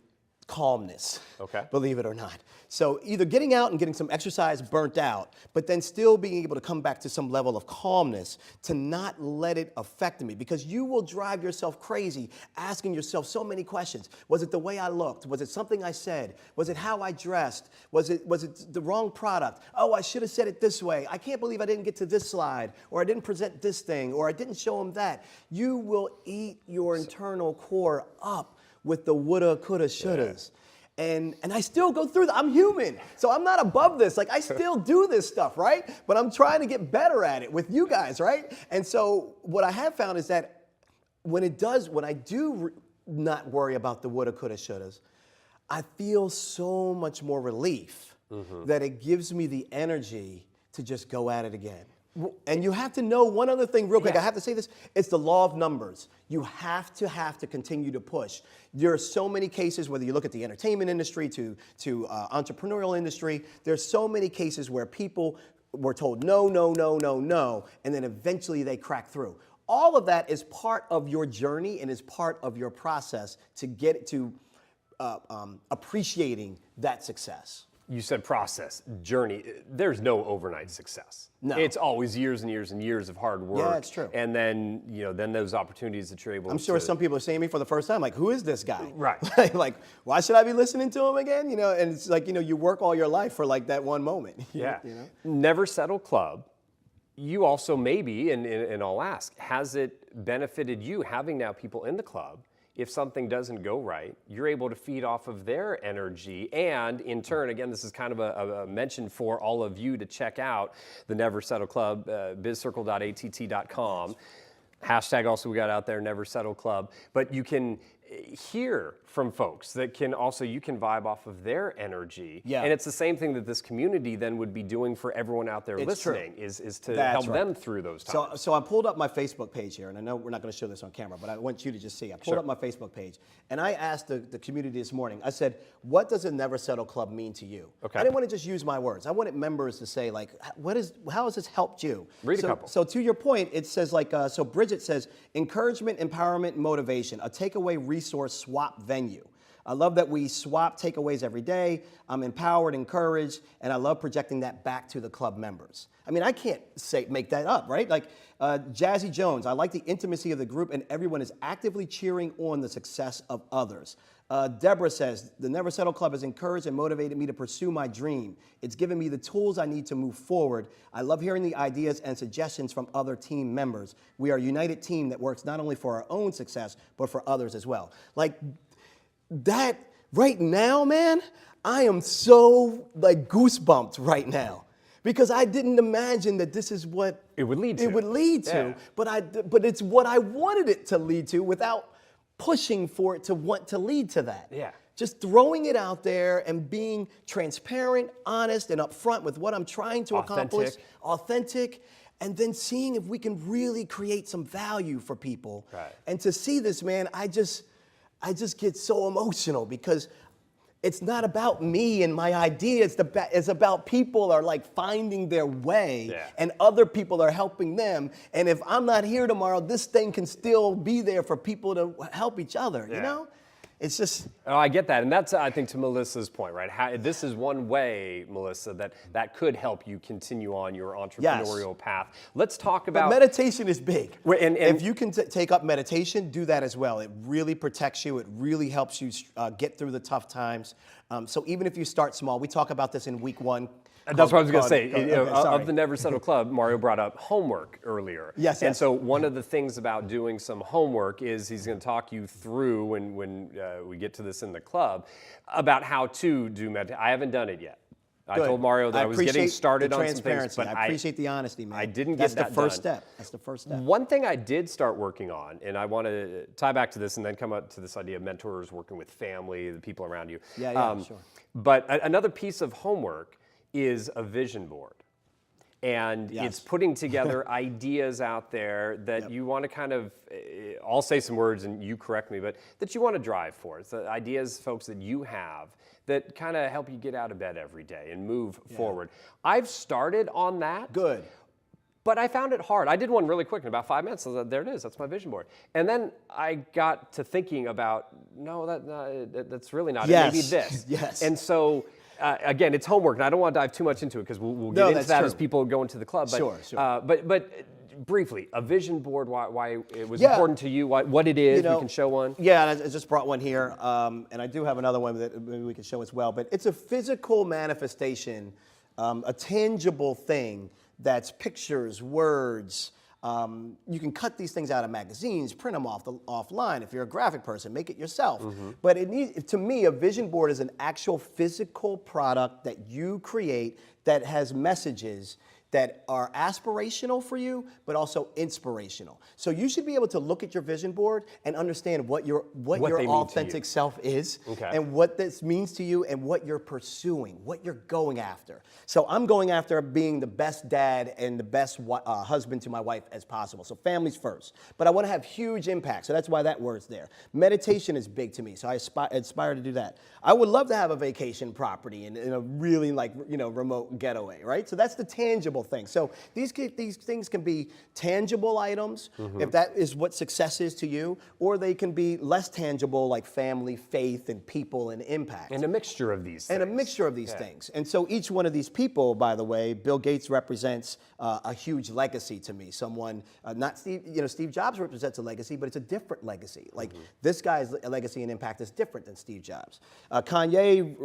calmness, Okay. believe it or not. So either getting out and getting some exercise burnt out, but then still being able to come back to some level of calmness to not let it affect me, because you will drive yourself crazy asking yourself so many questions. Was it the way I looked? Was it something I said? Was it how I dressed? Was it the wrong product? Oh, I should have said it this way. I can't believe I didn't get to this slide, or I didn't present this thing, or I didn't show them that. You will eat your internal core up with the woulda, coulda, shouldas. Yeah. And I still go through that. I'm human, so I'm not above this. Like, I still do this stuff, right? But I'm trying to get better at it with you guys, right? And so what I have found is that when I do not worry about the woulda, coulda, shouldas, I feel so much more relief that it gives me the energy to just go at it again. And you have to know one other thing real quick. Yeah. I have to say this. It's the law of numbers. You have to continue to push. There are so many cases, whether you look at the entertainment industry to entrepreneurial industry, there's so many cases where people were told no, no, no, no, no, and then eventually they crack through. All of that is part of your journey and is part of your process to get to appreciating that success. You said process, journey. There's no overnight success. No. It's always years and years and years of hard work. Yeah, it's true. And then, then those opportunities that you're able to. I'm sure some people are seeing me for the first time, like, who is this guy? Right. Like, why should I be listening to him again? And it's like, you work all your life for like that one moment. Yeah. Never Settle Club. You also maybe, and I'll ask, has it benefited you having now people in the club? If something doesn't go right, you're able to feed off of their energy, and in turn, again, this is kind of a mention for all of you to check out the Never Settle Club, bizcircle.att.com. Hashtag also we got out there, Never Settle Club. But you can hear from folks that can also, you can vibe off of their energy. Yeah. And it's the same thing that this community then would be doing for everyone out there listening, is to help them through those times. So I pulled up my Facebook page here, and I know we're not going to show this on camera, but I want you to just see. I pulled up my Facebook page, and I asked the community this morning, I said, what does a Never Settle Club mean to you? Okay. I didn't want to just use my words. I wanted members to say, like, how has this helped you? Read a couple. So to your point, it says, like, so Bridget says, encouragement, empowerment, and motivation, a takeaway resource swap venue. I love that we swap takeaways every day. I'm empowered, encouraged, and I love projecting that back to the club members. I mean, I can't make that up, right? Like Jazzy Jones, I like the intimacy of the group and everyone is actively cheering on the success of others. Deborah says, the Never Settle Club has encouraged and motivated me to pursue my dream. It's given me the tools I need to move forward. I love hearing the ideas and suggestions from other team members. We are a united team that works not only for our own success, but for others as well. Like that right now, man, I am so like goosebumped right now. Because I didn't imagine that this is what it would lead to. Yeah. But it's what I wanted it to lead to without pushing for it to want to lead to that. Yeah. Just throwing it out there and being transparent, honest, and upfront with what I'm trying to accomplish. Authentic. And then seeing if we can really create some value for people. Right. And to see this, man, I just get so emotional because it's not about me and my idea. It's about people are like finding their way, and other people are helping them. And if I'm not here tomorrow, this thing can still be there for people to help each other. You know, it's just. Oh, I get that, and that's I think to Melissa's point, right? This is one way, Melissa, that could help you continue on your entrepreneurial path. Let's talk about. But meditation is big. And if you can take up meditation, do that as well. It really protects you. It really helps you get through the tough times. So even if you start small, we talk about this in week 1. That's what I was going to say. Of the Never Settle Club, Mario brought up homework earlier. Yes. And so one of the things about doing some homework is he's going to talk you through when we get to this in the club about how to do meditation. I haven't done it yet. I told Mario that I was getting started on some things, but I appreciate the honesty, man. I didn't get that done. That's the first step. That's the first step. One thing I did start working on, and I want to tie back to this and then come up to this idea of mentors, working with family, the people around you. Yeah, sure. But another piece of homework is a vision board. And it's putting together ideas out there that you want to kind of, I'll say some words and you correct me, but that you want to drive for. It's the ideas, folks, that you have that kind of help you get out of bed every day and move forward. I've started on that. Good. But I found it hard. I did one really quick in about 5 minutes. I was like, there it is. That's my vision board. And then I got to thinking about, no, that's really not Yes. it. Maybe this. Yes. And so, again, it's homework, and I don't want to dive too much into it because we'll get into that true. as people go into the club. But, Sure. But briefly, a vision board, why it was important to you, what it is, we can show one. Yeah, and I just brought one here, and I do have another one that maybe we can show as well. But it's a physical manifestation, a tangible thing that's pictures, words. You can cut these things out of magazines, print them offline. If you're a graphic person, make it yourself. But to me, a vision board is an actual physical product that you create that has messages that are aspirational for you, but also inspirational. So you should be able to look at your vision board and understand what your authentic self is, and what this means to you, and what you're pursuing, what you're going after. So I'm going after being the best dad and the best husband to my wife as possible. So family's first. But I want to have huge impact, so that's why that word's there. Meditation is big to me, so I aspire to do that. I would love to have a vacation property in a really remote getaway, right? So that's the tangible thing. So these things can be tangible items, if that is what success is to you, or they can be less tangible, like family, faith, and people, and impact. And a mixture of these things. And a mixture of these things. And so each one of these people, by the way, Bill Gates represents a huge legacy to me. Someone, not Steve Jobs represents a legacy, but it's a different legacy. Like this guy's legacy and impact is different than Steve Jobs. Kanye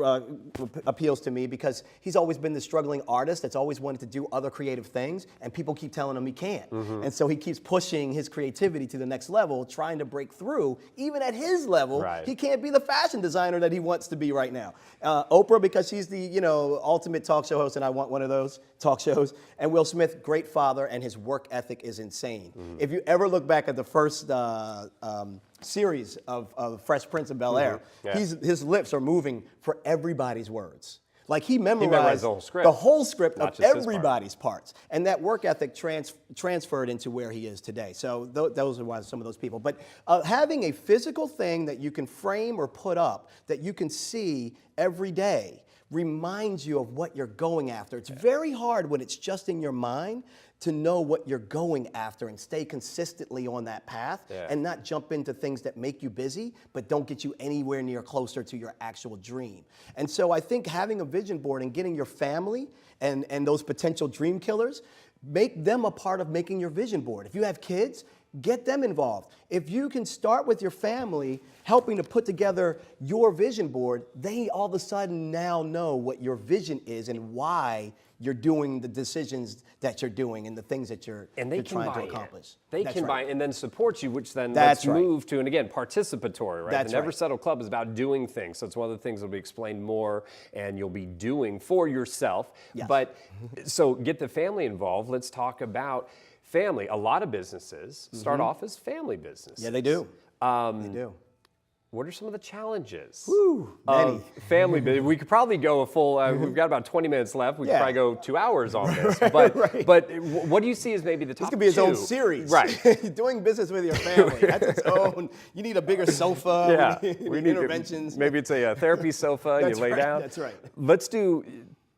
appeals to me because he's always been the struggling artist that's always wanted to do other creative things, and people keep telling him he can't. And so he keeps pushing his creativity to the next level, trying to break through. Even at his level, he can't be the fashion designer that he wants to be right now. Oprah, because she's the ultimate talk show host, and I want one of those talk shows. And Will Smith, great father, and his work ethic is insane. If you ever look back at the first series of Fresh Prince of Bel-Air, his lips are moving for everybody's words. Like he memorized the whole script of everybody's parts. And that work ethic transferred into where he is today. So those are some of those people. But having a physical thing that you can frame or put up that you can see every day reminds you of what you're going after. It's very hard when it's just in your mind to know what you're going after and stay consistently on that path and not jump into things that make you busy but don't get you anywhere near closer to your actual dream. And so I think having a vision board and getting your family and those potential dream killers, make them a part of making your vision board. If you have kids, get them involved. If you can start with your family helping to put together your vision board, they all of a sudden now know what your vision is and why you're doing the decisions that you're doing and the things that you're trying to accomplish. They can buy and then support you, which then let's move to, and again, participatory, right? The Never Settle Club is about doing things. So it's one of the things that'll be explained more and you'll be doing for yourself. But so get the family involved. Let's talk about family. A lot of businesses start off as family businesses. Yeah, they do. They do. What are some of the challenges Many. family business? We could probably go a full, we've got about 20 minutes left. We could probably go 2 hours on this. But what do you see as maybe the top This could be its own series. Right. Doing business with your family. That's its own. You need a bigger sofa. We need interventions. Maybe it's a therapy sofa and you lay down. That's right. Let's do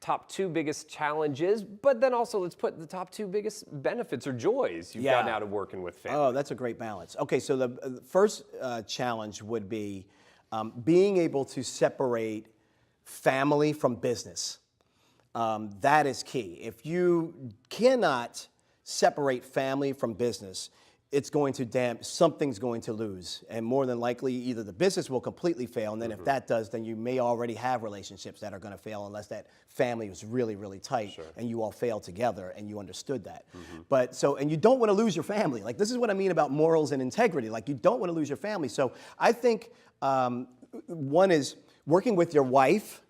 top 2 biggest challenges, but then also let's put the top 2 biggest benefits or joys you've gotten out of working with family. Oh, that's a great balance. Okay, so the first challenge would be being able to separate family from business. That is key. If you cannot separate family from business, it's going to something's going to lose. And more than likely, either the business will completely fail, and then if that does, then you may already have relationships that are going to fail unless that family was really, really tight and you all failed together and you understood that. But and you don't want to lose your family. Like, this is what I mean about morals and integrity. Like, you don't want to lose your family. So I think one is working with your wife.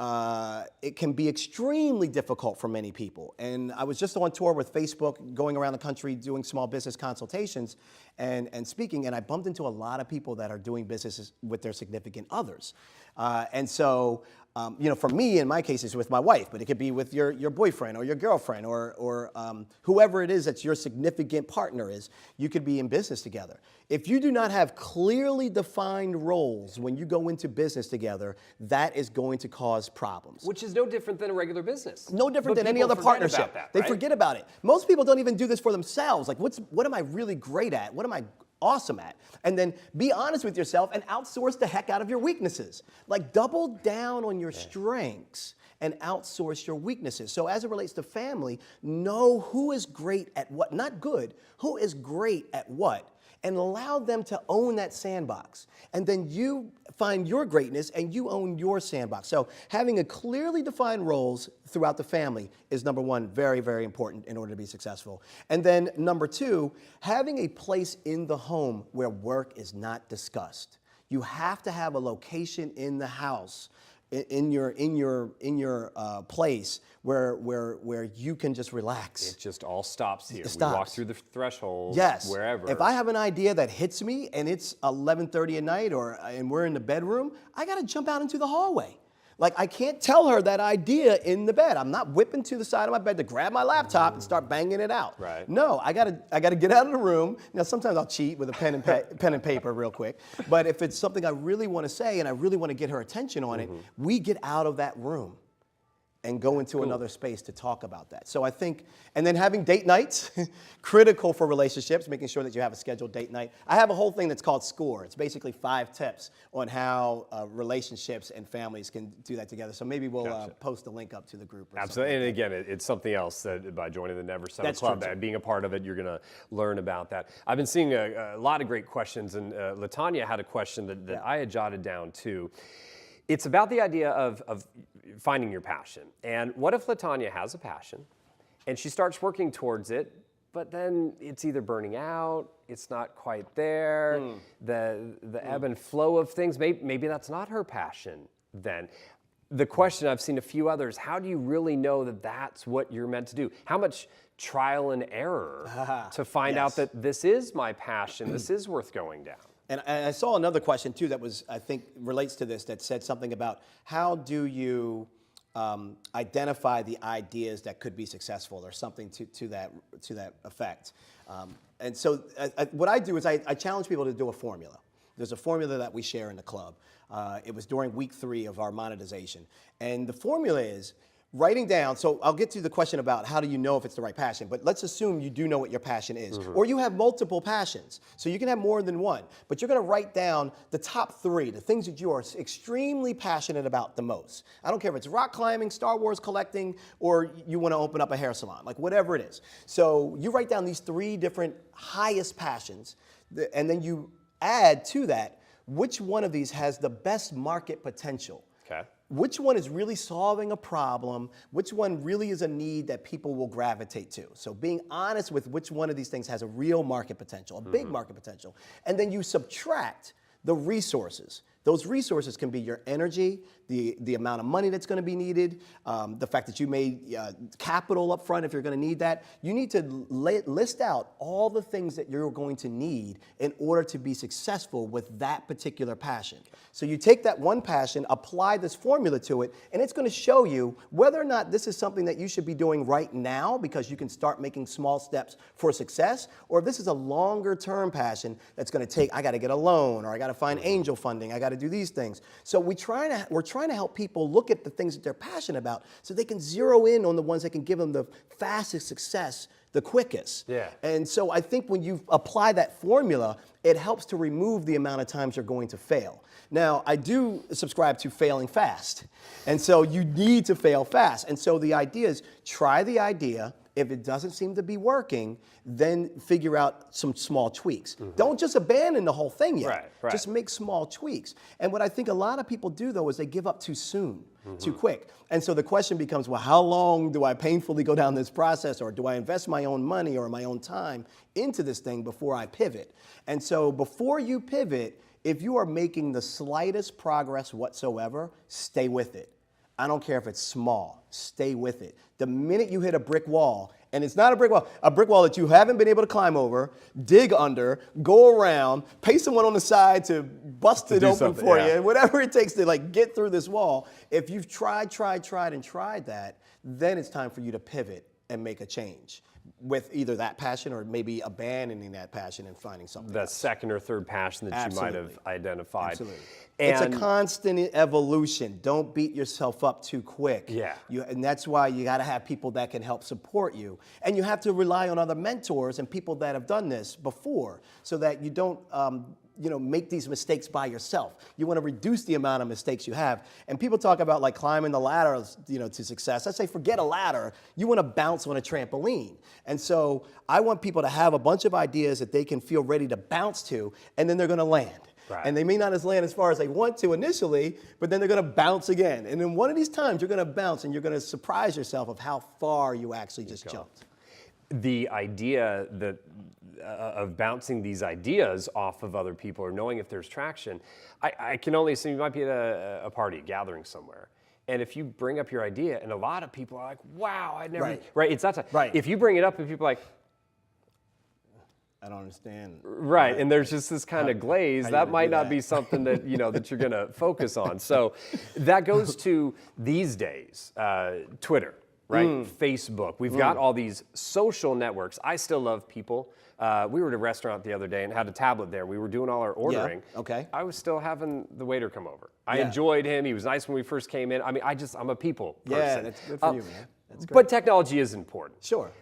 It can be extremely difficult for many people. And I was just on tour with Facebook, going around the country doing small business consultations and speaking, and I bumped into a lot of people that are doing businesses with their significant others. And so For me, in my case, it's with my wife, but it could be with your boyfriend or your girlfriend or whoever it is that your significant partner is. You could be in business together. If you do not have clearly defined roles when you go into business together, that is going to cause problems. Which is no different than a regular business. No different But than any people other forget partnership. about that, They right? forget about it. Most people don't even do this for themselves. Like, what am I really great at? What am I awesome at? And then be honest with yourself and outsource the heck out of your weaknesses. Like, double down on your strengths and outsource your weaknesses. So as it relates to family, know who is great at what, not good, who is great at what, and allow them to own that sandbox. And then you find your greatness and you own your sandbox. So having a clearly defined roles throughout the family is number one, very, very important in order to be successful. And then number two, having a place in the home where work is not discussed. You have to have a location in the house, in your place where you can just relax. It just all stops here. It stops. We walk through the threshold, Yes. wherever. If I have an idea that hits me and it's 11:30 at night and we're in the bedroom, I got to jump out into the hallway. Like, I can't tell her that idea in the bed. I'm not whipping to the side of my bed to grab my laptop and start banging it out. Right. No, I gotta get out of the room. Now, sometimes I'll cheat with a pen and paper real quick. But if it's something I really want to say and I really want to get her attention on it, we get out of that room and go into another space to talk about that. So I think, and then having date nights, critical for relationships, making sure that you have a scheduled date night. I have a whole thing that's called SCORE. It's basically 5 tips on how relationships and families can do that together. So maybe we'll post a link up to the group. Or Absolutely, and again, it's something else that by joining the Never Settle That's Club true, too. and being a part of it, you're going to learn about that. I've been seeing a lot of great questions, and LaTanya had a question that I had jotted down too. It's about the idea of finding your passion. And what if LaTanya has a passion and she starts working towards it, but then it's either burning out, it's not quite there, the ebb and flow of things, maybe that's not her passion then. The question, I've seen a few others, how do you really know that that's what you're meant to do? How much trial and error to find out that this is my passion, this is worth going down? And I saw another question too that was, I think, relates to this, that said something about how do you identify the ideas that could be successful or something to that effect. And so what I do is I challenge people to do a formula. There's a formula that we share in the club. It was during week 3 of our monetization. And the formula is writing down, so I'll get to the question about how do you know if it's the right passion, but let's assume you do know what your passion is, or you have multiple passions. So you can have more than one, but you're gonna write down the top 3, the things that you are extremely passionate about the most. I don't care if it's rock climbing, Star Wars collecting, or you wanna open up a hair salon, like whatever it is. So you write down these 3 different highest passions, and then you add to that, which one of these has the best market potential? Okay. Which one is really solving a problem? Which one really is a need that people will gravitate to? So being honest with which one of these things has a real market potential, a big market potential. And then you subtract the resources. Those resources can be your energy, the amount of money that's going to be needed, the fact that you made capital up front if you're going to need that. You need to list out all the things that you're going to need in order to be successful with that particular passion. So you take that one passion, apply this formula to it, and it's going to show you whether or not this is something that you should be doing right now because you can start making small steps for success, or if this is a longer term passion that's going to take, I got to get a loan, or I got to find angel funding, I got to do these things. So we're trying to help people look at the things that they're passionate about so they can zero in on the ones that can give them the fastest success the quickest. Yeah. And so I think when you apply that formula, it helps to remove the amount of times you're going to fail. Now, I do subscribe to failing fast. And so you need to fail fast. And so the idea is try the idea. If it doesn't seem to be working, then figure out some small tweaks. Don't just abandon the whole thing yet. Right. Just make small tweaks. And what I think a lot of people do, though, is they give up too soon, too quick. And so the question becomes, well, how long do I painfully go down this process, or do I invest my own money or my own time into this thing before I pivot? And so before you pivot, if you are making the slightest progress whatsoever, stay with it. I don't care if it's small, stay with it. The minute you hit a brick wall, and it's not a brick wall that you haven't been able to climb over, dig under, go around, pay someone on the side to bust it open for you, whatever it takes to like get through this wall. If you've tried that, then it's time for you to pivot and make a change with either that passion or maybe abandoning that passion and finding something The else. second or third passion that you might have identified. Absolutely. And it's a constant evolution. Don't beat yourself up too quick. Yeah. And that's why you got to have people that can help support you. And you have to rely on other mentors and people that have done this before so that you don't make these mistakes by yourself. You want to reduce the amount of mistakes you have. And people talk about like climbing the ladder, to success. I say forget a ladder. You want to bounce on a trampoline. And so I want people to have a bunch of ideas that they can feel ready to bounce to, and then they're going to land. Right. And they may not land as far as they want to initially, but then they're going to bounce again. And then one of these times you're going to bounce and you're going to surprise yourself of how far you actually just jumped. The idea that of bouncing these ideas off of other people or knowing if there's traction, I can only assume you might be at a party, gathering somewhere. And if you bring up your idea, and a lot of people are like, wow, I never, right? It's that time. Right. If you bring it up and people are like, I don't understand. Right, and there's just this kind of glaze. That might not be something that that you're going to focus on. So that goes to these days, Twitter, right? Facebook. We've got all these social networks. I still love people. We were at a restaurant the other day and had a tablet there. We were doing all our ordering. Yeah, okay. I was still having the waiter come over. I enjoyed him. He was nice when we first came in. I mean, I'm a people person. Yeah, that's good for you, man. That's great. But technology is important. Sure.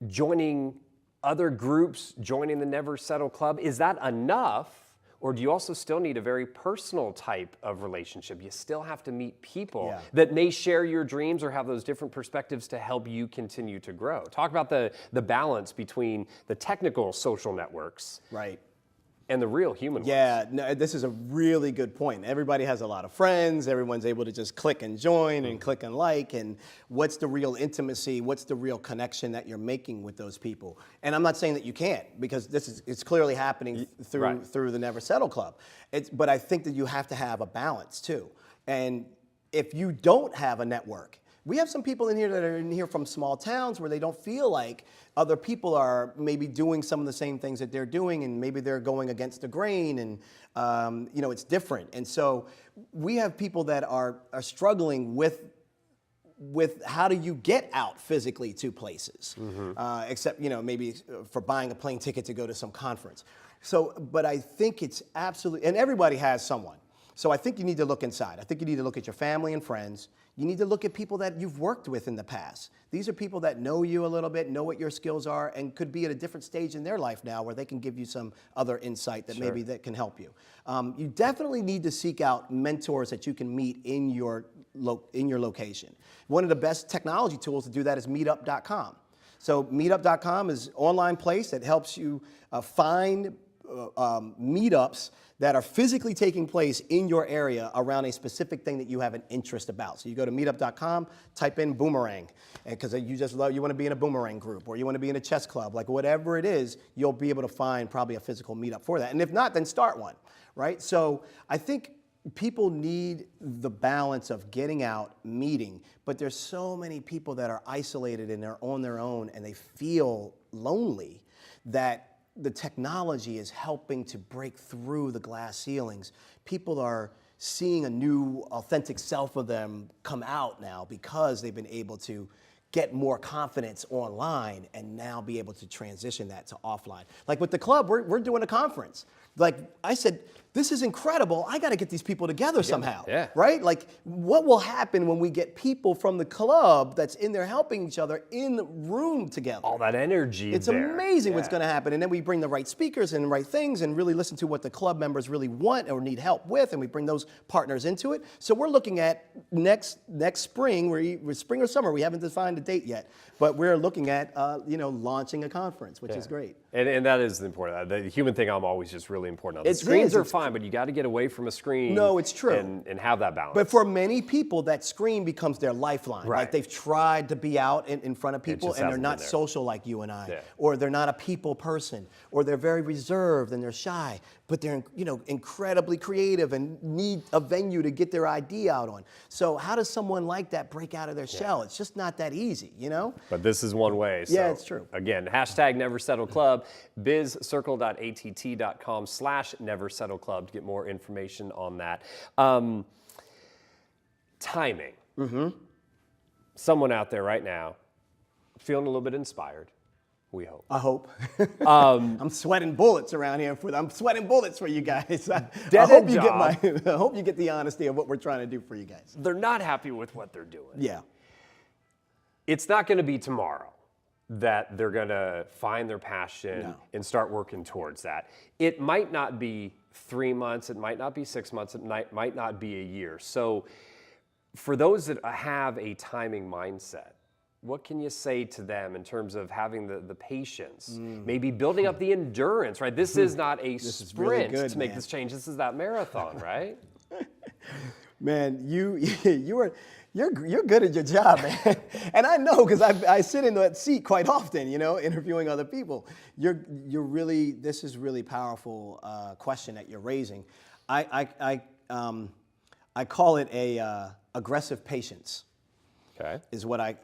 Joining other groups, joining the Never Settle Club, is that enough? Or do you also still need a very personal type of relationship? You still have to meet people that may share your dreams or have those different perspectives to help you continue to grow. Talk about the balance between the technical social networks and the real human ones. Yeah, no, this is a really good point. Everybody has a lot of friends. Everyone's able to just click and join and click and like. And what's the real intimacy? What's the real connection that you're making with those people? And I'm not saying that you can't, because it's clearly happening through the Never Settle Club. But I think that you have to have a balance too. And if you don't have a network, we have some people in here that are in here from small towns where they don't feel like other people are maybe doing some of the same things that they're doing, and maybe they're going against the grain, and it's different. And so we have people that are struggling with how do you get out physically to places, except maybe for buying a plane ticket to go to some conference. So, but I think it's absolutely, and everybody has someone. So I think you need to look inside. I think you need to look at your family and friends. You need to look at people that you've worked with in the past. These are people that know you a little bit, know what your skills are, and could be at a different stage in their life now where they can give you some other insight that maybe that can help you. You definitely need to seek out mentors that you can meet in your location. One of the best technology tools to do that is meetup.com. So meetup.com is an online place that helps you find meetups that are physically taking place in your area around a specific thing that you have an interest about. So you go to meetup.com, type in boomerang, because you want to be in a boomerang group, or you want to be in a chess club, like whatever it is, you'll be able to find probably a physical meetup for that. And if not, then start one, right? So I think people need the balance of getting out, meeting, but there's so many people that are isolated and they're on their own and they feel lonely that the technology is helping to break through the glass ceilings. People are seeing a new authentic self of them come out now because they've been able to get more confidence online and now be able to transition that to offline. Like with the club, we're doing a conference. Like I said, this is incredible. I got to get these people together somehow, right? Like what will happen when we get people from the club that's in there helping each other in the room together? All that energy It's there. amazing what's going to happen. And then we bring the right speakers and the right things and really listen to what the club members really want or need help with, and we bring those partners into it. So we're looking at next spring, we're spring or summer, we haven't defined a date yet, but we're looking at launching a conference, which is great. And that is important. The human thing I'm always just really important on. The It's screens are fun. fine, but you got to get away from a screen. No, it's true. And have that balance. But for many people, that screen becomes their lifeline. Right. Like they've tried to be out in front of people just and they're hasn't not been there. social like you and I, Yeah. or they're not a people person, or they're very reserved and they're shy, but they're incredibly creative and need a venue to get their idea out on. So how does someone like that break out of their shell? It's just not that easy, you know? But this is one way. So Yeah, it's true. Again, hashtag Never Settle Club, bizcircle.att.com/Never Settle Club to get more information on that. Timing. Someone out there right now feeling a little bit inspired, we hope. I hope. I'm sweating bullets around here. I'm sweating bullets for you guys. I hope you get I hope you get the honesty of what we're trying to do for you guys. They're not happy with what they're doing. Yeah. It's not going to be tomorrow that they're going to find their passion and start working towards that. It might not be 3 months, it might not be 6 months, it might not be a year. So for those that have a timing mindset, what can you say to them in terms of having the patience, maybe building up the endurance, right? This is not a sprint really good, to make man. this change. This is that marathon, right? Man, you're good at your job, man. And I know because I sit in that seat quite often, interviewing other people. This is really powerful question that you're raising. I call it a aggressive patience. Okay. Is what I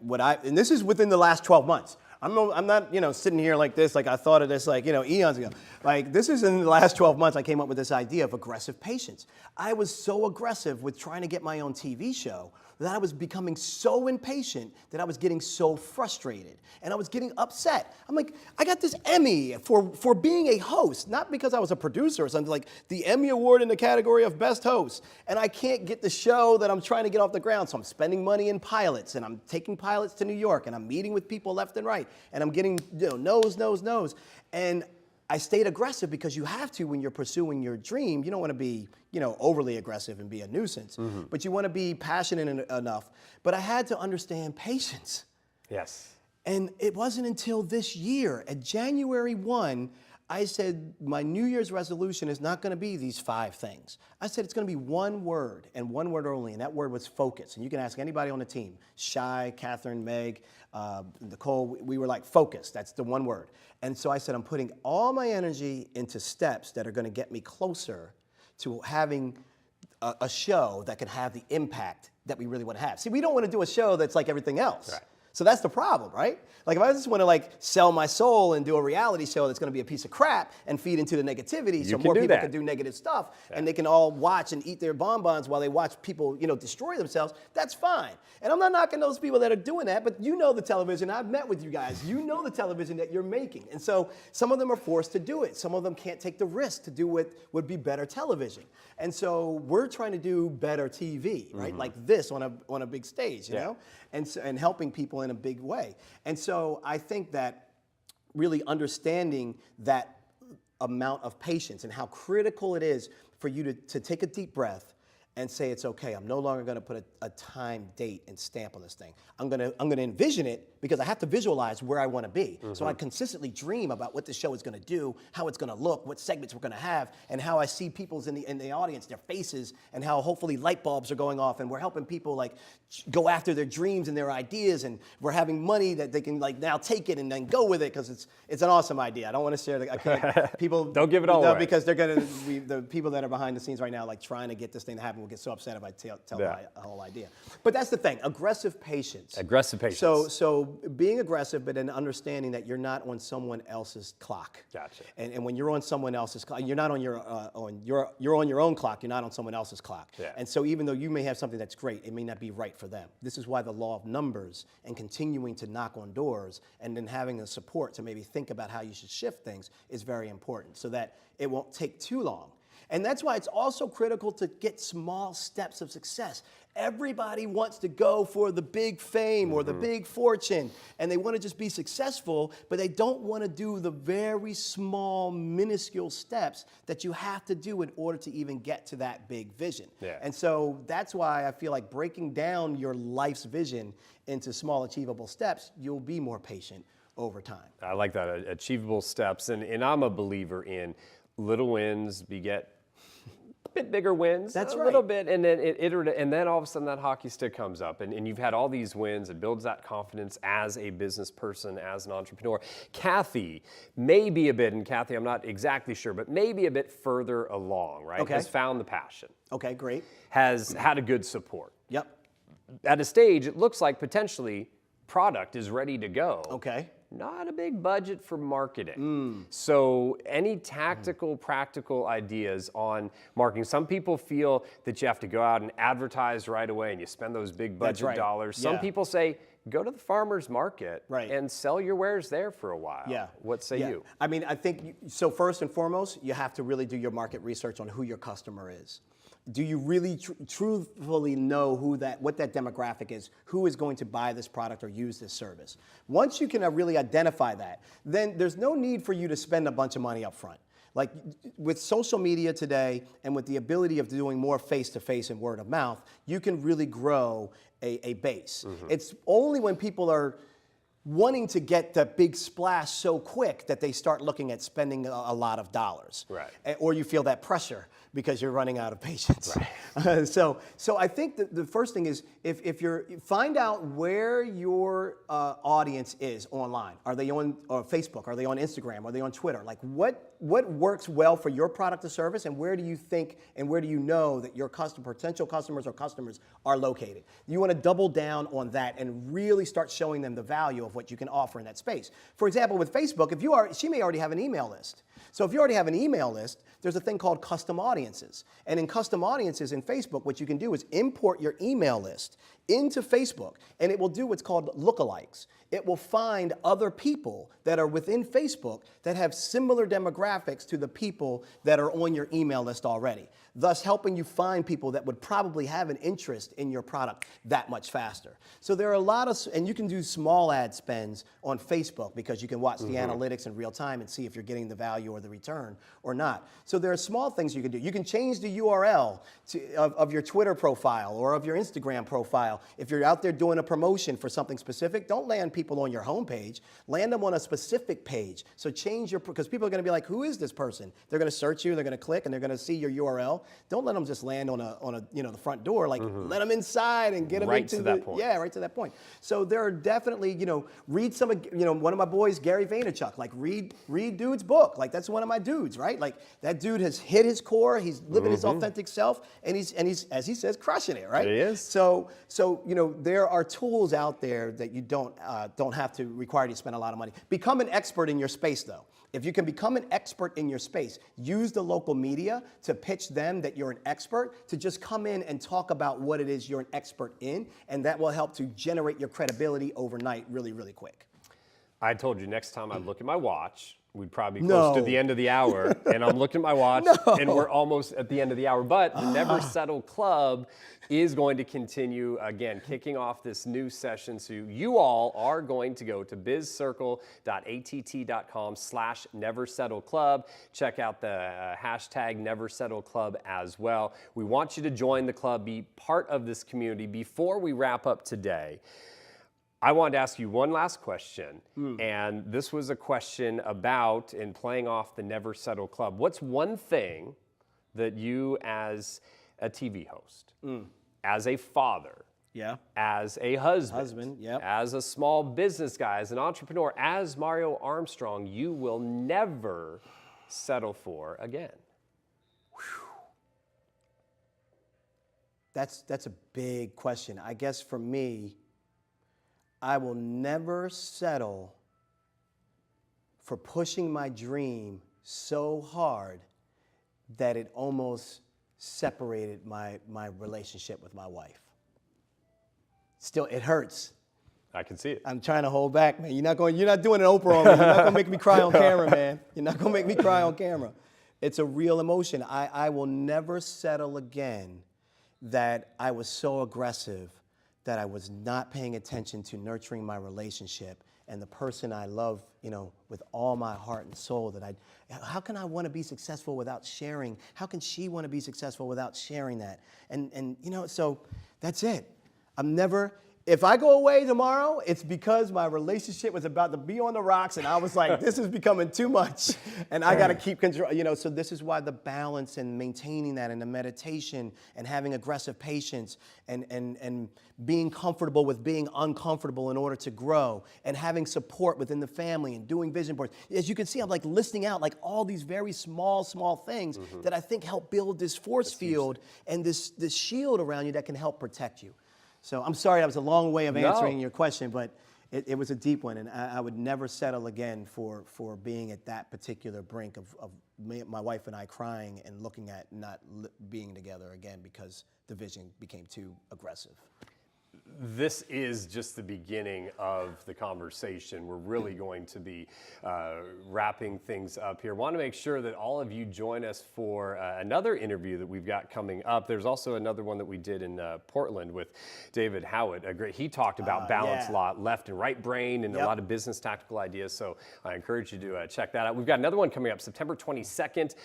and this is within the last 12 months. I'm not sitting here like this, like I thought of this like eons ago. Like this is in the last 12 months I came up with this idea of aggressive patience. I was so aggressive with trying to get my own TV show that I was becoming so impatient that I was getting so frustrated and I was getting upset. I'm like, I got this Emmy for being a host, not because I was a producer or something, like the Emmy Award in the category of best host, and I can't get the show that I'm trying to get off the ground. So I'm spending money in pilots and I'm taking pilots to New York and I'm meeting with people left and right and I'm getting no's. And I stayed aggressive because you have to when you're pursuing your dream. You don't want to be, overly aggressive and be a nuisance, but you want to be passionate enough. But I had to understand patience. Yes. And it wasn't until this year, at January 1, I said, my New Year's resolution is not going to be these 5 things. I said it's going to be one word and one word only, and that word was focus. And you can ask anybody on the team, Shai, Catherine, Meg, Nicole, we were like, focus, that's the one word. And so I said, I'm putting all my energy into steps that are going to get me closer to having a show that can have the impact that we really want to have. See, we don't want to do a show that's like everything else. Right. So that's the problem, right? Like if I just want to sell my soul and do a reality show that's going to be a piece of crap and feed into the negativity so more people can do negative stuff and they can all watch and eat their bonbons while they watch people, destroy themselves, that's fine. And I'm not knocking those people that are doing that, but the television. I've met with you guys. You know the television that you're making. And so some of them are forced to do it. Some of them can't take the risk to do what would be better television. And so we're trying to do better TV, right? Like this on a big stage, you know? And helping people in a big way. And so I think that really understanding that amount of patience and how critical it is for you to take a deep breath and say it's okay. I'm no longer going to put a time, date, and stamp on this thing. I'm going to envision it because I have to visualize where I want to be. So I consistently dream about what the show is going to do, how it's going to look, what segments we're going to have, and how I see people's in the audience, their faces, and how hopefully light bulbs are going off, and we're helping people go after their dreams and their ideas, and we're having money that they can now take it and then go with it because it's an awesome idea. I don't want to share people don't give it all away because they're going to the people that are behind the scenes right now trying to get this thing to happen will get so upset if I tell the whole idea. But that's the thing, aggressive patience. Aggressive patience. So being aggressive, but then understanding that you're not on someone else's clock. Gotcha. And when you're on someone else's clock, you're not on you're on your own clock. You're not on someone else's clock. Yeah. And so even though you may have something that's great, it may not be right for them. This is why the law of numbers and continuing to knock on doors and then having the support to maybe think about how you should shift things is very important so that it won't take too long. And that's why it's also critical to get small steps of success. Everybody wants to go for the big fame or the big fortune, and they want to just be successful, but they don't want to do the very small, minuscule steps that you have to do in order to even get to that big vision. Yeah. And so that's why I feel like breaking down your life's vision into small, achievable steps, you'll be more patient over time. I like that, achievable steps. And I'm a believer in little wins beget bit bigger wins, That's a right. little bit, and then and then all of a sudden that hockey stick comes up, and you've had all these wins. It builds that confidence as a business person, as an entrepreneur. Kathy may be a bit, and Kathy, I'm not exactly sure, but maybe a bit further along, right? Okay. Has found the passion, Okay, great. has had a good support. Yep. At a stage, it looks like potentially product is ready to go. Okay. Not a big budget for marketing. So any tactical, practical ideas on marketing? Some people feel that you have to go out and advertise right away and you spend those big budget right. dollars. Some Yeah. people say, go to the farmer's market Right. and sell your wares there for a while. Yeah. What say Yeah. you? I mean, I think, so first and foremost, you have to really do your market research on who your customer is. Do you really truthfully know what that demographic is, who is going to buy this product or use this service? Once you can really identify that, then there's no need for you to spend a bunch of money up front. Like with social media today and with the ability of doing more face-to-face and word of mouth, you can really grow a base. It's only when people are wanting to get the big splash so quick that they start looking at spending a lot of dollars. Right. Or you feel that pressure because you're running out of patience. Right. So I think that the first thing is if you're, find out where your audience is online. Are they on Facebook? Are they on Instagram? Are they on Twitter? Like what works well for your product or service, and where do you think and where do you know that your potential customers or customers are located? You want to double down on that and really start showing them the value of what you can offer in that space. For example, with Facebook, she may already have an email list. So if you already have an email list, there's a thing called custom audiences. And in custom audiences in Facebook, what you can do is import your email list into Facebook, and it will do what's called lookalikes. It will find other people that are within Facebook that have similar demographics to the people that are on your email list already, thus helping you find people that would probably have an interest in your product that much faster. So there are a lot of, and you can do small ad spends on Facebook because you can watch the analytics in real time and see if you're getting the value or the return or not. So there are small things you can do. You can change the URL of your Twitter profile or of your Instagram profile. If you're out there doing a promotion for something specific, don't land people on your homepage. Land them on a specific page. So change because people are going to be like, who is this person? They're going to search you, they're going to click, and they're going to see your URL. Don't let them just land on the front door. Like let them inside and get them Right into to that point. Yeah, right to that point. So there are definitely, read some of, one of my boys, Gary Vaynerchuk, like read dude's book. Like that's one of my dudes, right? Like that dude has hit his core, he's living his authentic self, and he's, as he says, crushing it, right? It is. So there are tools out there that you don't have to require you to spend a lot of money. Become an expert in your space, though. If you can become an expert in your space, use the local media to pitch them that you're an expert, to just come in and talk about what it is you're an expert in, and that will help to generate your credibility overnight really, really quick. I told you next time I'd look at my watch, we'd probably be close to the end of the hour, and I'm looking at my watch, and we're almost at the end of the hour. But the Never Settle Club is going to continue, again, kicking off this new session. So you all are going to go to bizcircle.att.com/neversettleclub. Check out the hashtag NeverSettleClub as well. We want you to join the club, be part of this community. Before we wrap up today, I wanted to ask you one last question, and this was a question about, in playing off the Never Settle Club, what's one thing that you as a TV host, as a father, as a husband, as a small business guy, as an entrepreneur, as Mario Armstrong, you will never settle for again? That's a big question. I guess for me, I will never settle for pushing my dream so hard that it almost separated my relationship with my wife. Still, it hurts. I can see it. I'm trying to hold back, man. You're not doing an Oprah on me. You're not gonna make me cry on camera, man. You're not gonna make me cry on camera. It's a real emotion. I will never settle again that I was so aggressive that I was not paying attention to nurturing my relationship and the person I love, with all my heart and soul. How can I want to be successful without sharing? How can she want to be successful without sharing that? And so that's it. I'm never, if I go away tomorrow, it's because my relationship was about to be on the rocks, and I was like, this is becoming too much, and I got to keep control. You know, so this is why the balance and maintaining that, and the meditation, and having aggressive patience, and being comfortable with being uncomfortable in order to grow, and having support within the family, and doing vision boards. As you can see, I'm like listing out like all these very small things that I think help build this force field and this shield around you that can help protect you. So I'm sorry that was a long way of answering your question, but it was a deep one, and I would never settle again for being at that particular brink of my wife and I crying and looking at not being together again because the vision became too aggressive. This is just the beginning of the conversation. We're really going to be wrapping things up here. Want to make sure that all of you join us for another interview that we've got coming up. There's also another one that we did in Portland with David Howitt. He talked about balance a lot, left and right brain, and a lot of business tactical ideas. So I encourage you to check that out. We've got another one coming up September 22nd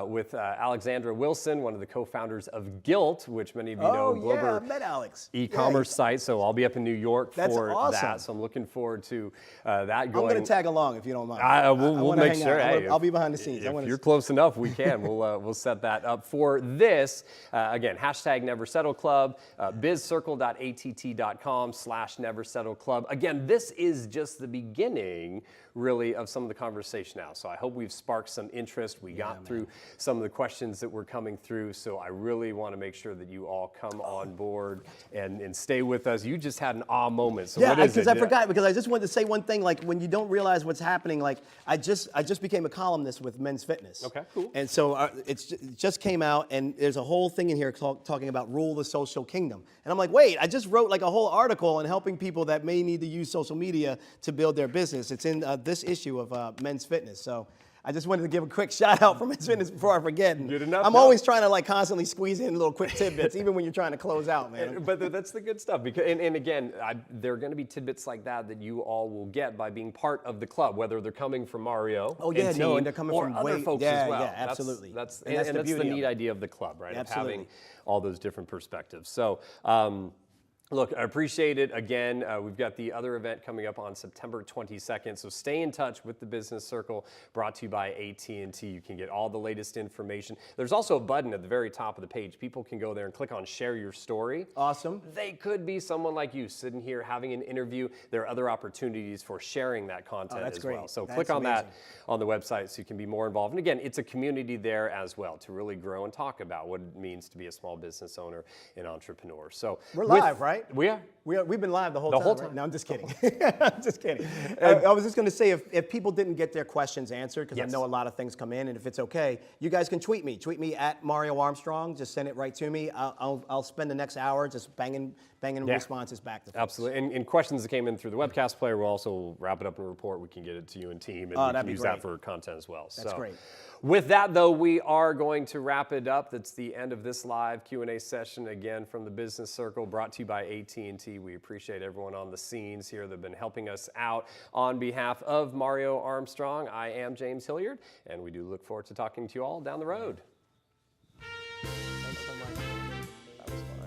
with Alexandra Wilson, one of the co-founders of Gilt, which many of you know, global I met Alex. e-commerce site. So I'll be up in New York for awesome. that. So I'm looking forward to that going. I'm going to tag along if you don't mind. We'll make sure. I'll be behind the scenes. If you're close enough, we can. We'll set that up for this. Again, hashtag Never Settle Club, bizcircle.att.com/Never Settle Club. Again, this is just the beginning, really, of some of the conversation now. So I hope we've sparked some interest. We got through some of the questions that were coming through. So I really want to make sure that you all come on board and stay with us. You just had an awe moment. So what is it? Because I forgot, because I just wanted to say one thing, like when you don't realize what's happening, like I just became a columnist with Men's Fitness. Okay, cool. And so it just came out, and there's a whole thing in here talking about rule the social kingdom. And I'm like, wait, I just wrote like a whole article on helping people that may need to use social media to build their business. It's in this issue of Men's Fitness. So I just wanted to give a quick shout out for Men's Fitness before I forget. Good enough. I'm always trying to like constantly squeeze in little quick tidbits, even when you're trying to close out, man. But that's the good stuff. Because, and again, there are going to be tidbits like that you all will get by being part of the club, whether they're coming from Mario and they're coming or from other folks as well. Yeah, absolutely. That's the neat idea of the club, right? Absolutely. Of having all those different perspectives. So, look, I appreciate it. Again, we've got the other event coming up on September 22nd, so stay in touch with the Business Circle, brought to you by AT&T. You can get all the latest information. There's also a button at the very top of the page. People can go there and click on Share Your Story. Awesome. They could be someone like you sitting here having an interview. There are other opportunities for sharing that content as well. So click on that on the website so you can be more involved. And again, it's a community there as well to really grow and talk about what it means to be a small business owner and entrepreneur. So we're live, right? We are. We've been live the whole time. Right? No, I'm just kidding. I'm just kidding. I was just going to say, if people didn't get their questions answered, because I know a lot of things come in, and if it's okay, you guys can tweet me. Tweet me at Mario Armstrong. Just send it right to me. I'll spend the next hour just banging responses back to folks. Absolutely. And questions that came in through the webcast player, we'll also wrap it up in a report. We can get it to you and team, and we can use that for content as well. That's great. With that, though, we are going to wrap it up. That's the end of this live Q&A session, again, from the Business Circle, brought to you by AT&T. We appreciate everyone on the scenes here that have been helping us out. On behalf of Mario Armstrong, I am James Hilliard, and we do look forward to talking to you all down the road. Thanks so much. That was fun.